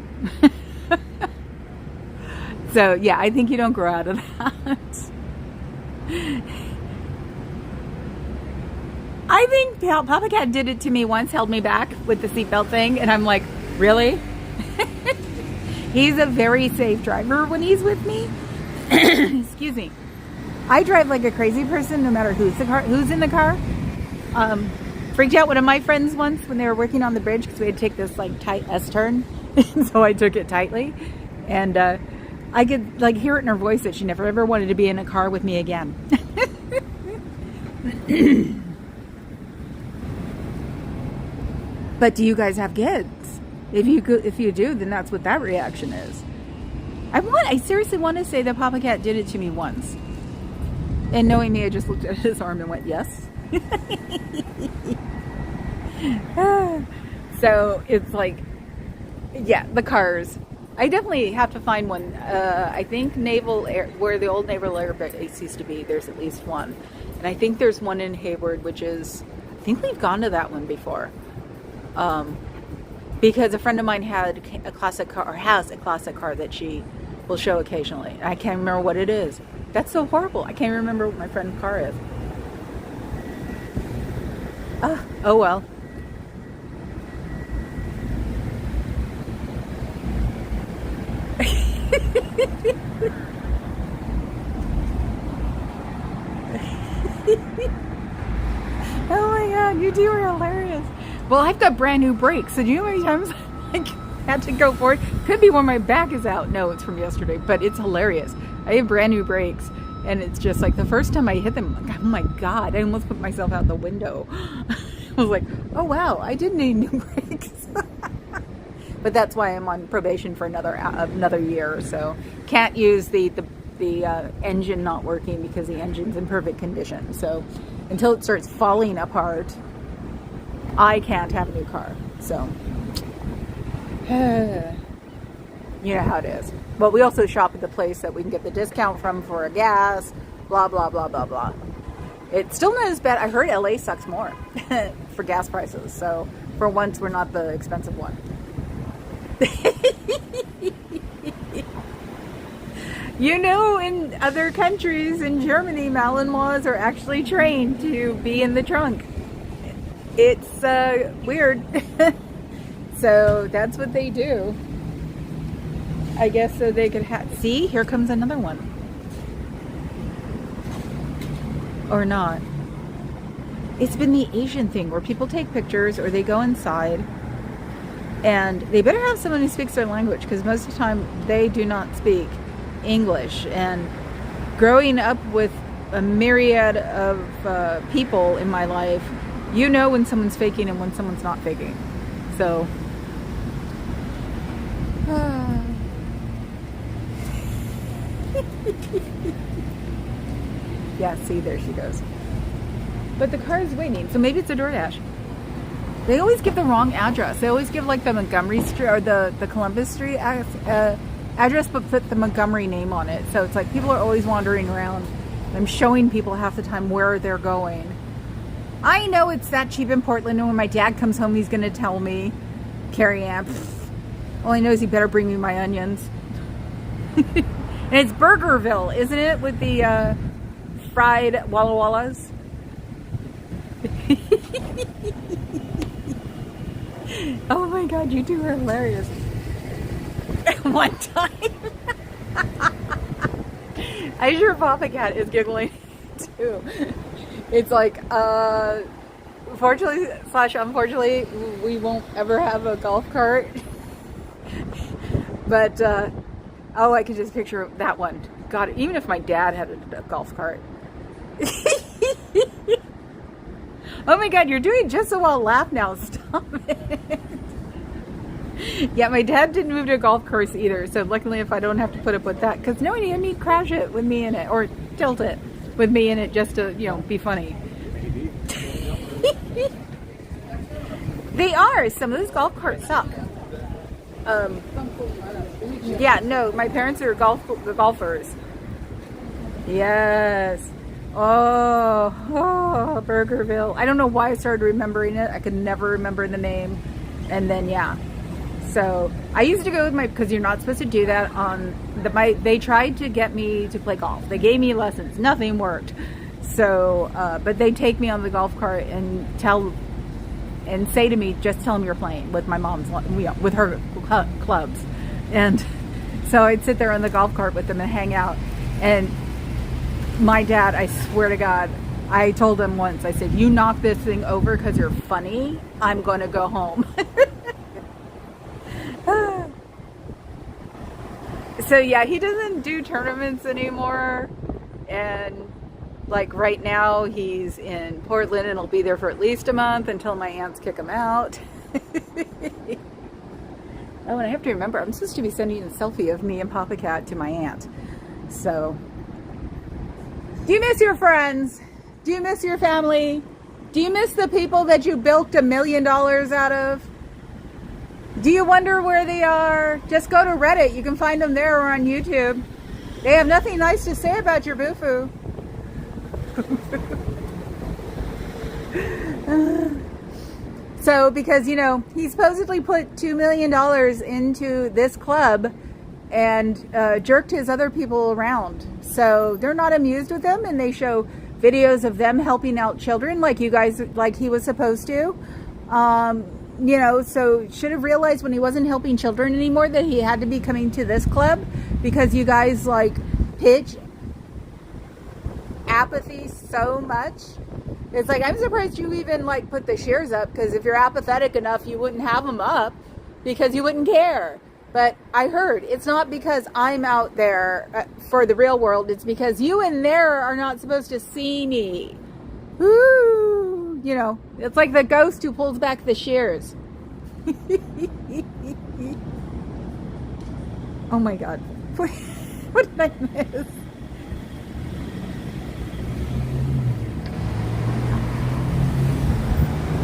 So, yeah, I think you don't grow out of that. I think Papa Cat did it to me once, held me back with the seatbelt thing, and I'm like, really? He's a very safe driver when he's with me. Excuse me. I drive like a crazy person no matter who's in the car. Freaked out one of my friends once when they were working on the bridge because we had to take this like tight S-turn. So I took it tightly. And I could like hear it in her voice that she never ever wanted to be in a car with me again. But do you guys have kids? If you do, then that's what that reaction is. I seriously want to say that Papa Cat did it to me once. And knowing me, I just looked at his arm and went, yes. So it's like, yeah, the cars. I definitely have to find one. I think Naval Air, where the old Naval Air Base used to be, there's at least one. And I think there's one in Hayward, which is, I think we've gone to that one before. Because a friend of mine had a classic car, or has a classic car that she will show occasionally. I can't remember what it is. That's so horrible. I can't remember what my friend's car is. Oh well. Oh my God, you two are hilarious. Well, I've got brand new brakes. So do you know how many times I had to go for it? Could be when my back is out. No, it's from yesterday, but it's hilarious. I have brand new brakes, and it's just like the first time I hit them, like, oh my God, I almost put myself out the window. I was like, oh wow, I did need new brakes. But that's why I'm on probation for another year or so. Can't use the engine not working because the engine's in perfect condition. So until it starts falling apart, I can't have a new car. So you know how it is. But we also shop at the place that we can get the discount from for a gas, blah, blah, blah, blah, blah. It's still not as bad. I heard LA sucks more for gas prices. So for once, we're not the expensive one. You know, in other countries, in Germany, Malinois are actually trained to be in the trunk. It's weird. So that's what they do. I guess so they could see, here comes another one. Or not. It's been the Asian thing where people take pictures or they go inside and they better have someone who speaks their language, because most of the time they do not speak English. And growing up with a myriad of people in my life, you know when someone's faking and when someone's not faking. So yeah, see, there she goes. But the car is waiting, so maybe it's a DoorDash. They always give the wrong address. They always give like the Montgomery Street or the Columbus Street address, but put the Montgomery name on it. So it's like people are always wandering around. I'm showing people half the time where they're going. I know it's that cheap in Portland, and when my dad comes home, he's going to tell me, Carrie Ann, all he knows he better bring me my onions. And it's Burgerville, isn't it? With the fried Walla Wallas. Oh my God, you two are hilarious. One time, I'm sure Papa Cat is giggling too. It's like, fortunately / unfortunately, we won't ever have a golf cart. But, oh, I could just picture that one. God, even if my dad had a golf cart. Oh my God, you're doing just so well. Laugh now. Stop it. Yeah, my dad didn't move to a golf course either. So luckily, if I don't have to put up with that, because no one need crash it with me in it or tilt it with me in it just to, you know, be funny. They are. Some of those golf carts suck. Yeah, no, my parents are golfers. Yes. Oh, Burgerville. I don't know why I started remembering it. I could never remember the name. And then, yeah. So I used to go with because you're not supposed to do that they tried to get me to play golf. They gave me lessons. Nothing worked. So, but they take me on the golf cart and say to me, just tell them you're playing with my mom's, with her clubs. And so I'd sit there on the golf cart with them and hang out. And my dad, I swear to God, I told him once, I said, you knock this thing over because you're funny, I'm going to go home. So yeah, he doesn't do tournaments anymore. And like right now he's in Portland and he'll be there for at least a month until my aunts kick him out. Oh, and I have to remember, I'm supposed to be sending a selfie of me and Papa Cat to my aunt. So, do you miss your friends? Do you miss your family? Do you miss the people that you bilked $1 million out of? Do you wonder where they are? Just go to Reddit. You can find them there or on YouTube. They have nothing nice to say about your boo-foo. So, because, you know, he supposedly put $2 million into this club and jerked his other people around. So they're not amused with him, and they show videos of them helping out children like you guys, like he was supposed to. You know, so should have realized when he wasn't helping children anymore that he had to be coming to this club, because you guys like pitch apathy so much. It's like, I'm surprised you even like put the shares up, because if you're apathetic enough, you wouldn't have them up because you wouldn't care. But I heard it's not because I'm out there for the real world. It's because you in there are not supposed to see me. Woo! You know, it's like the ghost who pulls back the shares. Oh my God. What did I miss?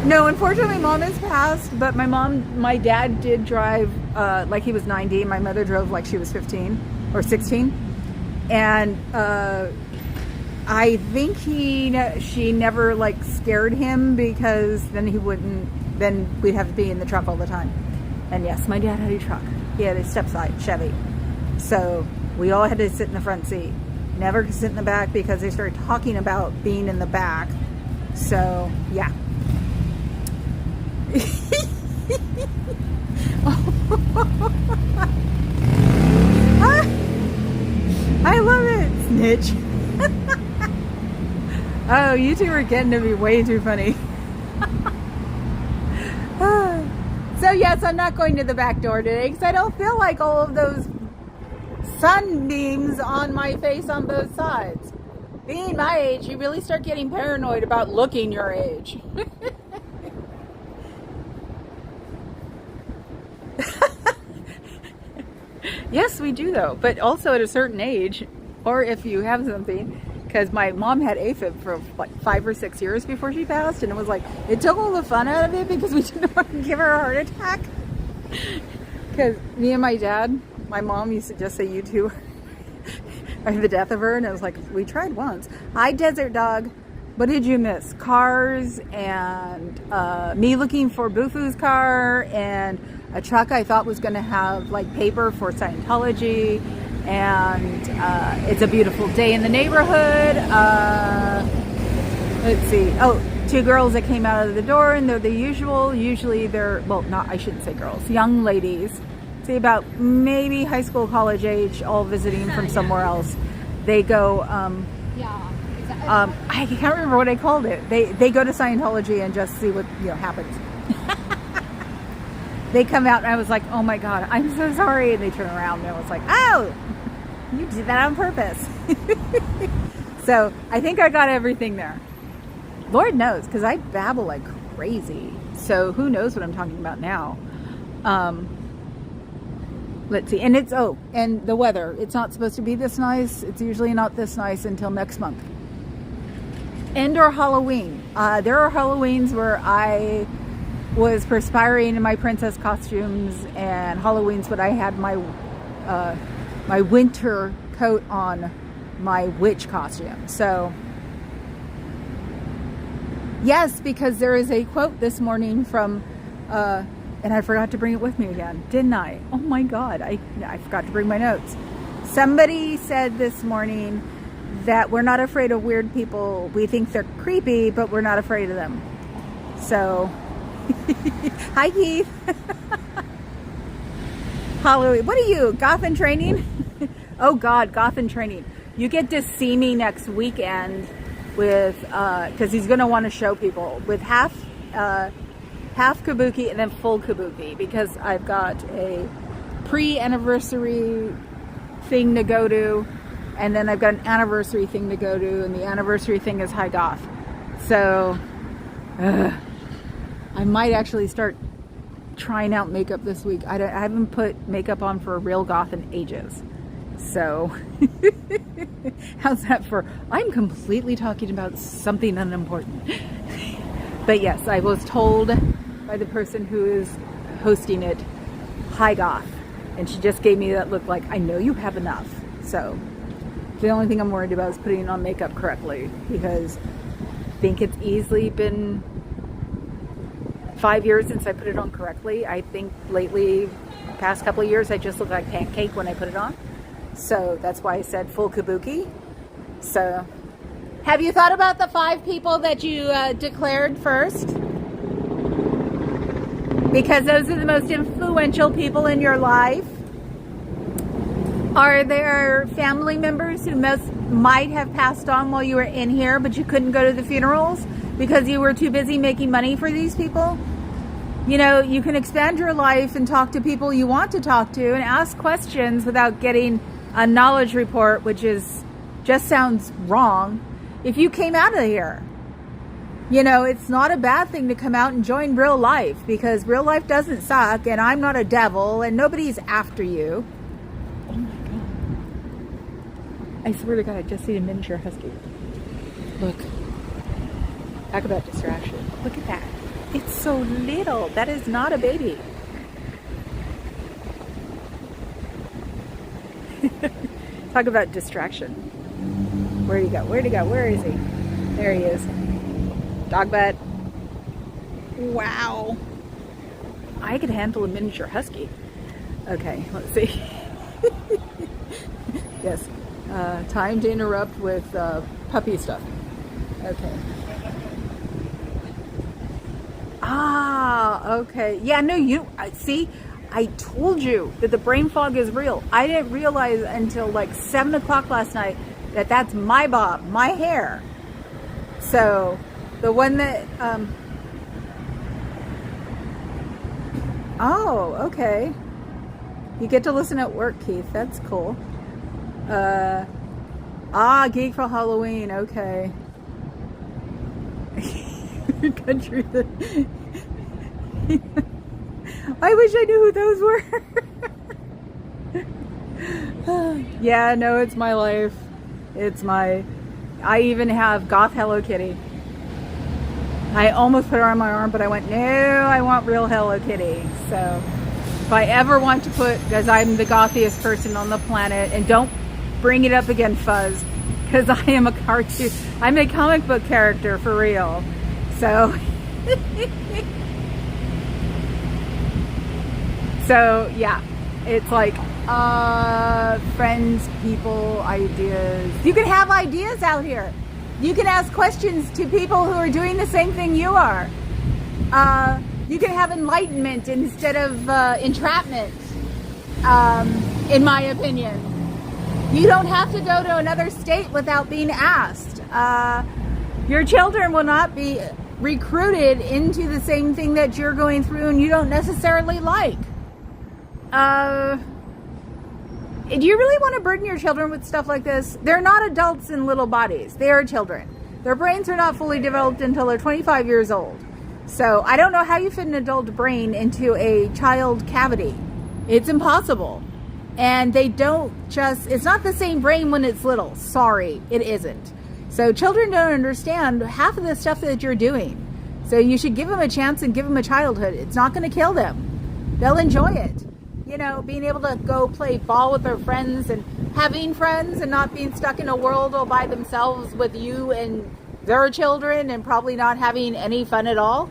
No, unfortunately, Mom has passed, but my dad did drive like he was 90. My mother drove like she was 15 or 16. And I think she never like scared him, because then we'd have to be in the truck all the time. And yes, my dad had a truck. He had a step-side Chevy. So we all had to sit in the front seat. Never could sit in the back because they started talking about being in the back. So, yeah. I love it, snitch. Oh, you two are getting to be way too funny. So yes, I'm not going to the back door today because I don't feel like all of those sunbeams on my face on both sides. Being my age, you really start getting paranoid about looking your age. Yes, we do though, but also at a certain age, or if you have something, because my mom had AFib for like 5 or 6 years before she passed, and it was like, it took all the fun out of it because we didn't want to give her a heart attack. Because me and my dad, my mom used to just say, you two are the death of her, and it was like, we tried once. Hi, Desert Dog. What did you miss? Cars, and me looking for Bufu's car, and a truck I thought was going to have like paper for Scientology, and it's a beautiful day in the neighborhood. Let's see. Oh, 2 girls that came out of the door, and they're the usual. Usually they're, well, not, I shouldn't say girls, young ladies. See, about maybe high school, college age, all visiting from somewhere else. They go, I can't remember what I called it. They go to Scientology and just see what, happens. They come out and I was like, oh my God, I'm so sorry. And they turn around and I was like, oh, you did that on purpose. So I think I got everything there. Lord knows, because I babble like crazy. So who knows what I'm talking about now. Let's see. And and the weather. It's not supposed to be this nice. It's usually not this nice until next month. And or Halloween. There are Halloweens where I was perspiring in my princess costumes, and Halloween's when I had my my winter coat on my witch costume. So yes, because there is a quote this morning from and I forgot to bring it with me again, didn't I? Oh my God, I forgot to bring my notes. Somebody said this morning that we're not afraid of weird people. We think they're creepy, but we're not afraid of them. So, hi Keith. Halloween. What are you, goth in training? Oh God, goth in training. You get to see me next weekend with, because he's going to want to show people with half kabuki and then full kabuki, because I've got a pre-anniversary thing to go to, and then I've got an anniversary thing to go to, and the anniversary thing is high goth. So I might actually start trying out makeup this week. I haven't put makeup on for a real goth in ages. So how's that for, I'm completely talking about something unimportant. But yes, I was told by the person who is hosting it, high goth, and she just gave me that look like, I know you have enough. So the only thing I'm worried about is putting on makeup correctly, because I think it's easily been 5 years since I put it on correctly. I think lately, past couple of years, I just look like pancake when I put it on. So that's why I said full kabuki. So have you thought about the 5 people that you declared first? Because those are the most influential people in your life. Are there family members who might have passed on while you were in here, but you couldn't go to the funerals because you were too busy making money for these people? You know, you can expand your life and talk to people you want to talk to and ask questions without getting a knowledge report, which just sounds wrong. If you came out of here, you know, it's not a bad thing to come out and join real life, because real life doesn't suck, and I'm not a devil, and nobody's after you. Oh my God. I swear to God, I just seen a miniature husky. Look. Talk about distraction. Look at that. It's so little. That is not a baby. Talk about distraction. Where'd he go? Where'd he go? Where is he? There he is. Dog butt. Wow. I could handle a miniature husky. Okay, let's see. Yes. Time to interrupt with puppy stuff. Okay. Ah, okay. Yeah, no, see, I told you that the brain fog is real. I didn't realize until like 7 o'clock last night that that's my bob, my hair. So, the one that, oh, okay. You get to listen at work, Keith. That's cool. Geek for Halloween. Okay. Country. I wish I knew who those were. Yeah, no, it's my life. I even have goth Hello Kitty. I almost put her on my arm, but I went, no, I want real Hello Kitty. So if I ever want to put, because I'm the gothiest person on the planet, and don't bring it up again, Fuzz, because I am a cartoon. I'm a comic book character for real. So, so yeah, it's like friends, people, ideas. You can have ideas out here. You can ask questions to people who are doing the same thing you are. You can have enlightenment instead of entrapment, in my opinion. You don't have to go to another state without being asked. Your children will not be recruited into the same thing that you're going through and you don't necessarily like. Do you really want to burden your children with stuff like this? They're not adults in little bodies. They are children. Their brains are not fully developed until they're 25 years old. So I don't know how you fit an adult brain into a child cavity. It's impossible. And they don't just, it's not the same brain when it's little. Sorry, it isn't. So children don't understand half of the stuff that you're doing. So you should give them a chance and give them a childhood. It's not going to kill them. They'll enjoy it. You know, being able to go play ball with their friends and having friends and not being stuck in a world all by themselves with you and their children and probably not having any fun at all.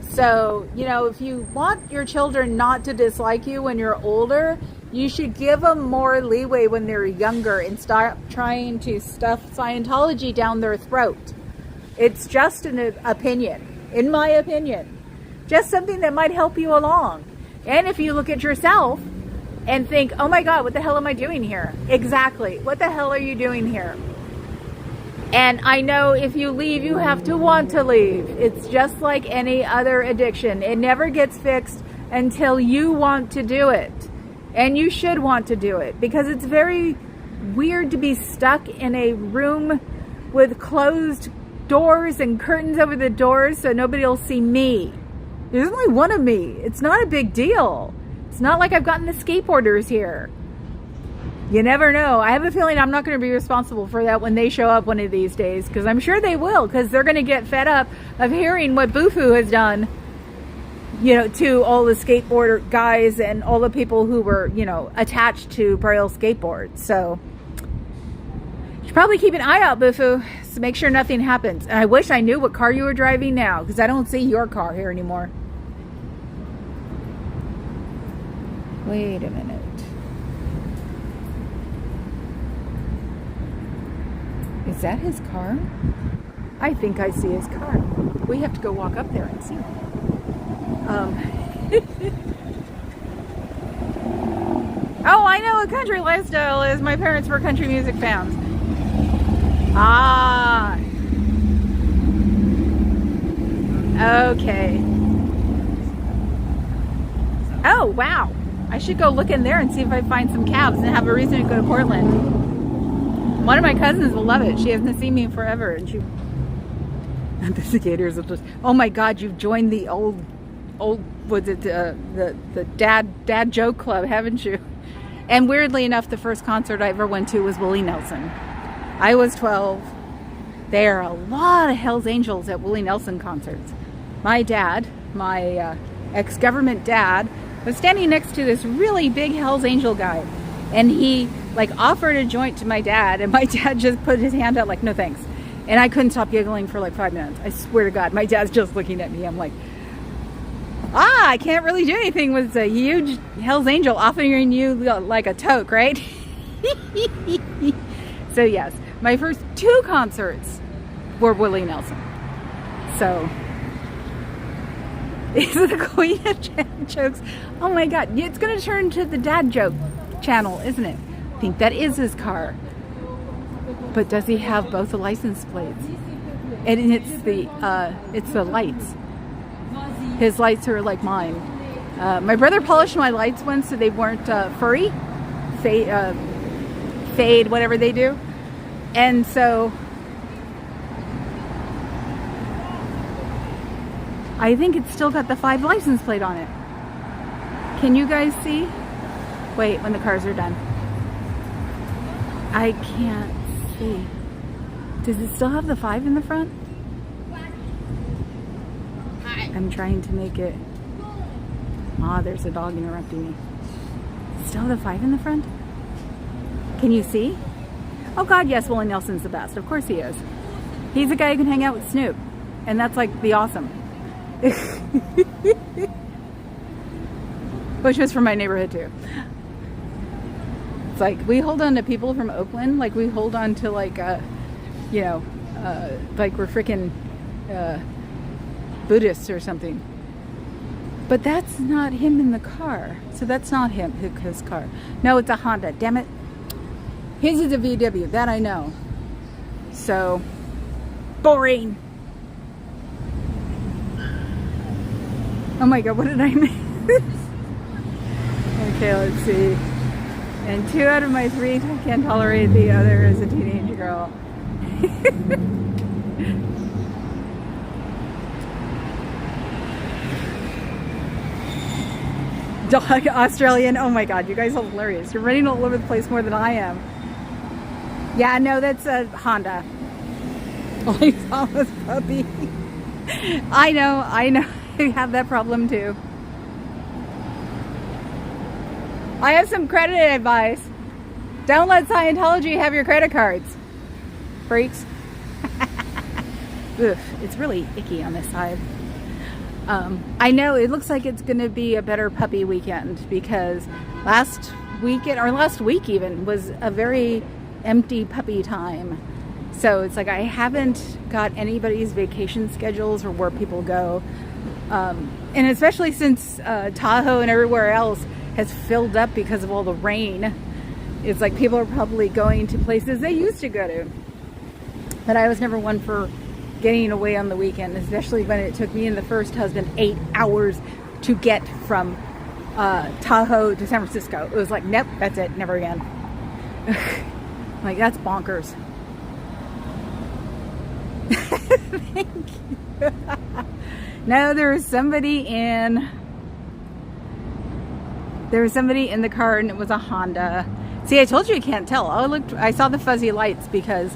So, you know, if you want your children not to dislike you when you're older, you should give them more leeway when they're younger and stop trying to stuff Scientology down their throat. It's just an opinion, in my opinion. Just something that might help you along. And if you look at yourself and think, oh my God, what the hell am I doing here? Exactly. What the hell are you doing here? And I know if you leave, you have to want to leave. It's just like any other addiction. It never gets fixed until you want to do it. And you should want to do it because it's very weird to be stuck in a room with closed doors and curtains over the doors so nobody will see me. There's only one of me. It's not a big deal. It's not like I've gotten the skateboarders here. You never know. I have a feeling I'm not going to be responsible for that when they show up one of these days, because I'm sure they will, because they're going to get fed up of hearing what Bufu has done, you know, to all the skateboarder guys and all the people who were, you know, attached to Braille skateboards. So you should probably keep an eye out, Bufu, to make sure nothing happens. And I wish I knew what car you were driving now, because I don't see your car here anymore. Wait a minute. Is that his car? I think I see his car. We have to go walk up there and see. Oh, I know what country lifestyle is. My parents were country music fans. Ah. Okay. Oh, wow. I should go look in there and see if I find some cabs and have a reason to go to Portland. One of my cousins will love it. She hasn't seen me in forever, and she investigators will just, oh my God, you've joined the old was it the dad joke club, haven't you? And weirdly enough, the first concert I ever went to was Willie Nelson. I was 12. There are a lot of Hell's Angels at Willie Nelson concerts. my dad, my ex-government dad, was standing next to this really big Hell's Angel guy. And he like offered a joint to my dad, and my dad just put his hand out like, no thanks. And I couldn't stop giggling for like 5 minutes. I swear to God, my dad's just looking at me. I'm like, I can't really do anything with a huge Hell's Angel offering you like a toke, right? So yes, my first 2 concerts were Willie Nelson. So, is the queen of dad jokes? Oh my God, it's going to turn to the dad joke channel, isn't it? I think that is his car. But does he have both the license plates? And it's the lights. His lights are like mine. My brother polished my lights once so they weren't furry, fade, whatever they do. And so I think it's still got the 5 license plate on it. Can you guys see? Wait, when the cars are done. I can't see. Does it still have the 5 in the front? I'm trying to make it. There's a dog interrupting me. Still have the 5 in the front? Can you see? Oh God, yes, Willie Nelson's the best. Of course he is. He's a guy who can hang out with Snoop. And that's like the awesome. Which was from my neighborhood too. It's like we hold on to people from Oakland like we hold on to like like we're freaking Buddhists or something. But that's not him in the car. So that's not his car. No, it's a Honda. Damn it. His is a VW. That I know. So boring. Oh my God, what did I miss? Okay, let's see. And 2 out of my 3 I can't tolerate, the other is a teenage girl. Dog, Australian. Oh my God, you guys are hilarious. You're running all over the place more than I am. Yeah, no, that's a Honda. Oh, I saw this puppy. I know. I have that problem too. I have some credit advice. Don't let Scientology have your credit cards. Freaks. Oof, it's really icky on this side. I know it looks like it's going to be a better puppy weekend because last week even was a very empty puppy time. So it's like I haven't got anybody's vacation schedules or where people go. And especially since Tahoe and everywhere else has filled up because of all the rain, it's like people are probably going to places they used to go to. But I was never one for getting away on the weekend, especially when it took me and the first husband 8 hours to get from Tahoe to San Francisco. It was like, nope, that's it, never again. Like, that's bonkers. Thank you. No, there was somebody in the car and it was a Honda. See, I told you you can't tell. I saw the fuzzy lights because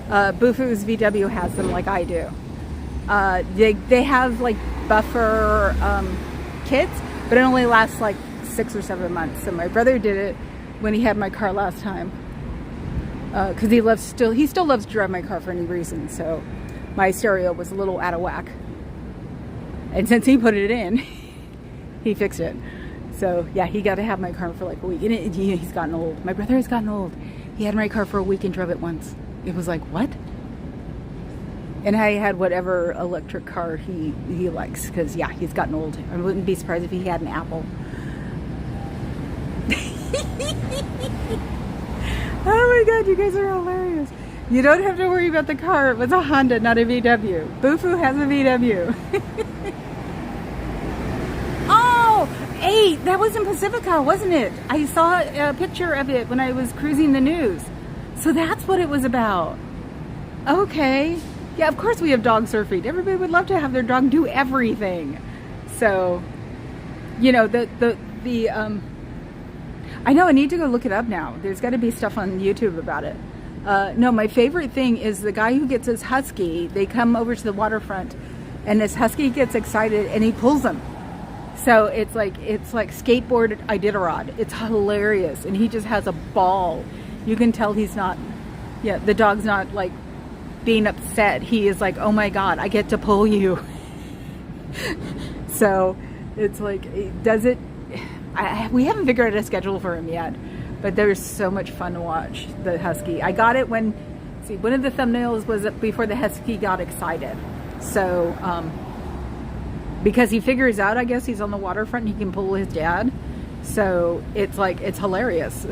Bufu's VW has them like I do. They have like buffer kits, but it only lasts like 6 or 7 months. So my brother did it when he had my car last time because he still loves to drive my car for any reason. So my stereo was a little out of whack, and since he put it in, he fixed it. So yeah, he got to have my car for like a week, and he's gotten old. My brother has gotten old. He had my car for a week and drove it once. It was like, what? And I had whatever electric car he likes, because yeah, he's gotten old. I wouldn't be surprised if he had an Apple. Oh my God, you guys are hilarious. You don't have to worry about the car. It was a Honda, not a VW. Bufu has a VW. Oh, hey, that was in Pacifica, wasn't it? I saw a picture of it when I was cruising the news. So that's what it was about. Okay. Yeah, of course we have dog surfing. Everybody would love to have their dog do everything. So, you know, I know I need to go look it up now. There's got to be stuff on YouTube about it. No, my favorite thing is the guy who gets his husky. They come over to the waterfront and this husky gets excited and he pulls him. So it's like skateboard Iditarod. It's hilarious, and he just has a ball. You can tell he's not, the dog's not like being upset. He is like, oh my God, I get to pull you. So it's like, we haven't figured out a schedule for him yet, but there's so much fun to watch the husky. I got it when, one of the thumbnails was before the husky got excited. So, because he figures out, I guess, he's on the waterfront and he can pull his dad. So it's like, it's hilarious.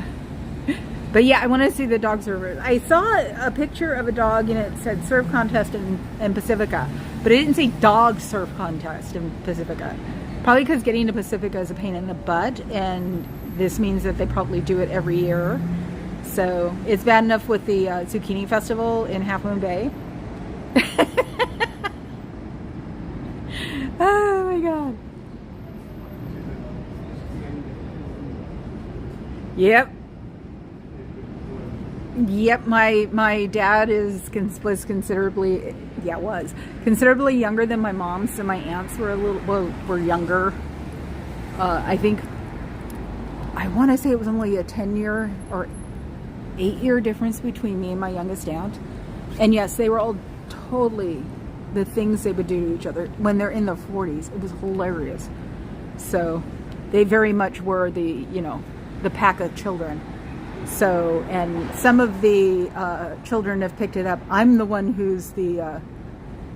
But yeah, I want to see the dog surfers. I saw a picture of a dog and it said surf contest in Pacifica, but it didn't say dog surf contest in Pacifica. Probably because getting to Pacifica is a pain in the butt, and this means that they probably do it every year. So it's bad enough with the Zucchini Festival in Half Moon Bay. Oh my God. Yep. My dad was considerably younger than my mom, so my aunts were younger. I think, I want to say it was only a 10-year or 8-year difference between me and my youngest aunt. And yes, they were all totally the things they would do to each other when they're in their 40s. It was hilarious. So they very much were the pack of children. So, and some of the children have picked it up. I'm the one who's the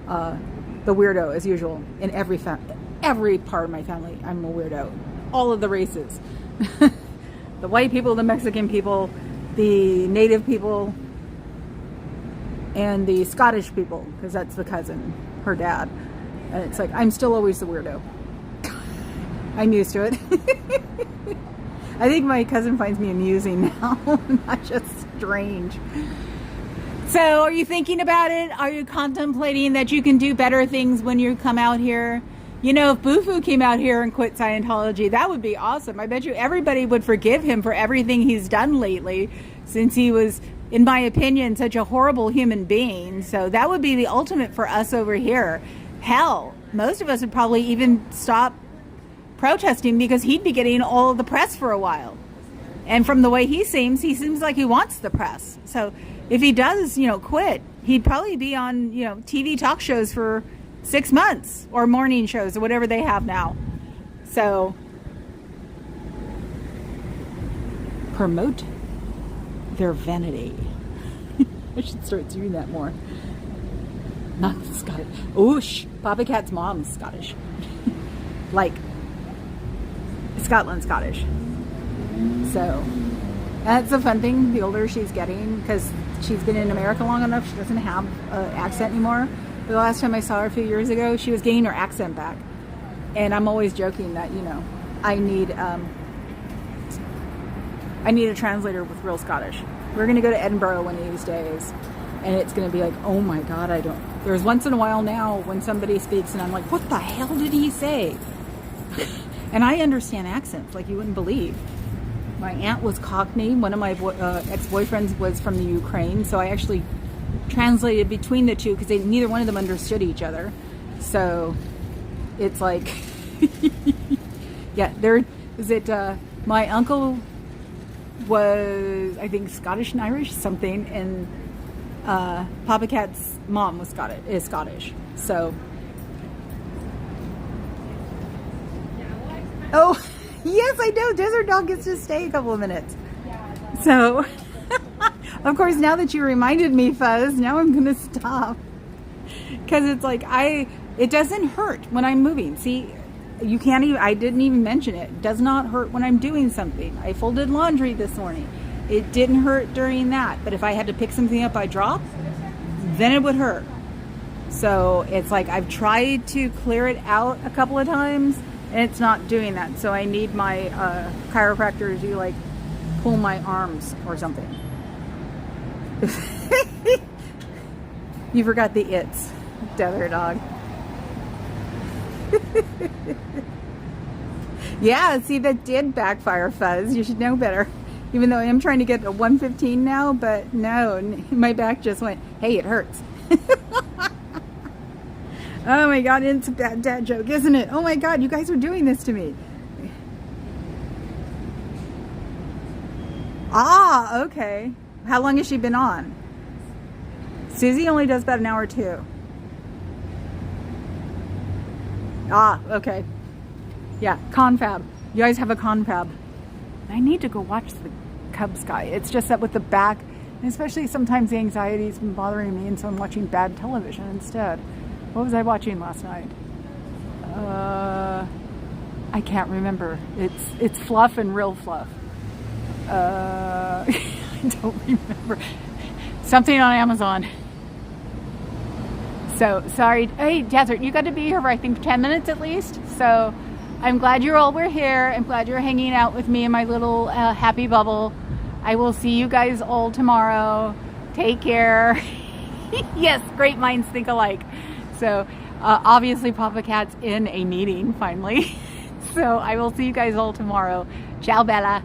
weirdo, as usual, in every part of my family. I'm a weirdo. All of the races. The white people, the Mexican people, the native people, and the Scottish people, because that's the cousin, her dad. And it's like, I'm still always the weirdo. I'm used to it. I think my cousin finds me amusing now, not just strange. So are you thinking about it? Are you contemplating that you can do better things when you come out here? You know, if Bufu came out here and quit Scientology, that would be awesome. I bet you everybody would forgive him for everything he's done lately, since he was, in my opinion, such a horrible human being. So that would be the ultimate for us over here. Hell, most of us would probably even stop protesting because he'd be getting all of the press for a while. And from the way he seems like he wants the press. So if he does, quit, he'd probably be on, TV talk shows for 6 months, or morning shows, or whatever they have now. So promote their vanity. I should start doing that more. Not Scottish. Oosh, Papa Cat's mom's Scottish. Like Scotland Scottish. So that's a fun thing, the older she's getting, because she's been in America long enough, she doesn't have an accent anymore. But the last time I saw her a few years ago, she was getting her accent back. And I'm always joking that, I need a translator with real Scottish. We're going to go to Edinburgh one of these days, and it's going to be like, oh my God, there's once in a while now when somebody speaks and I'm like, what the hell did he say? And I understand accents like you wouldn't believe. My aunt was Cockney. One of my ex-boyfriends was from the Ukraine. So I actually translated between the two because neither one of them understood each other. So it's like, yeah, my uncle was, I think, Scottish and Irish, something. And Papa Cat's mom is Scottish. So. Oh, yes, I know. Desert Dog gets to stay a couple of minutes. So, of course, now that you reminded me, Fuzz, now I'm going to stop. Because it's like, it doesn't hurt when I'm moving. See, you can't even, I didn't even mention it. It does not hurt when I'm doing something. I folded laundry this morning. It didn't hurt during that. But if I had to pick something up I dropped, then it would hurt. So it's like, I've tried to clear it out a couple of times, and it's not doing that. So I need my chiropractor to pull my arms or something. You forgot the its, Desert Dog. Yeah, see, that did backfire, Fuzz. You should know better. Even though I am trying to get a 115 now, but no, my back just went, hey, it hurts. Oh my God, it's a bad dad joke, isn't it? Oh my God, you guys are doing this to me. Ah, okay. How long has she been on? Susie only does about an hour too. Ah, okay. Yeah, confab. You guys have a confab. I need to go watch the Cubs guy. It's just that with the back, and especially sometimes the anxiety's been bothering me, and so I'm watching bad television instead. What was I watching last night? I can't remember. It's fluff and real fluff. I don't remember. Something on Amazon. So, sorry. Hey, Desert, you got to be here for, I think, 10 minutes at least. So, I'm glad you all were here. I'm glad you're hanging out with me in my little happy bubble. I will see you guys all tomorrow. Take care. Yes, great minds think alike. So, obviously, Papa Cat's in a meeting, finally. So, I will see you guys all tomorrow. Ciao, Bella.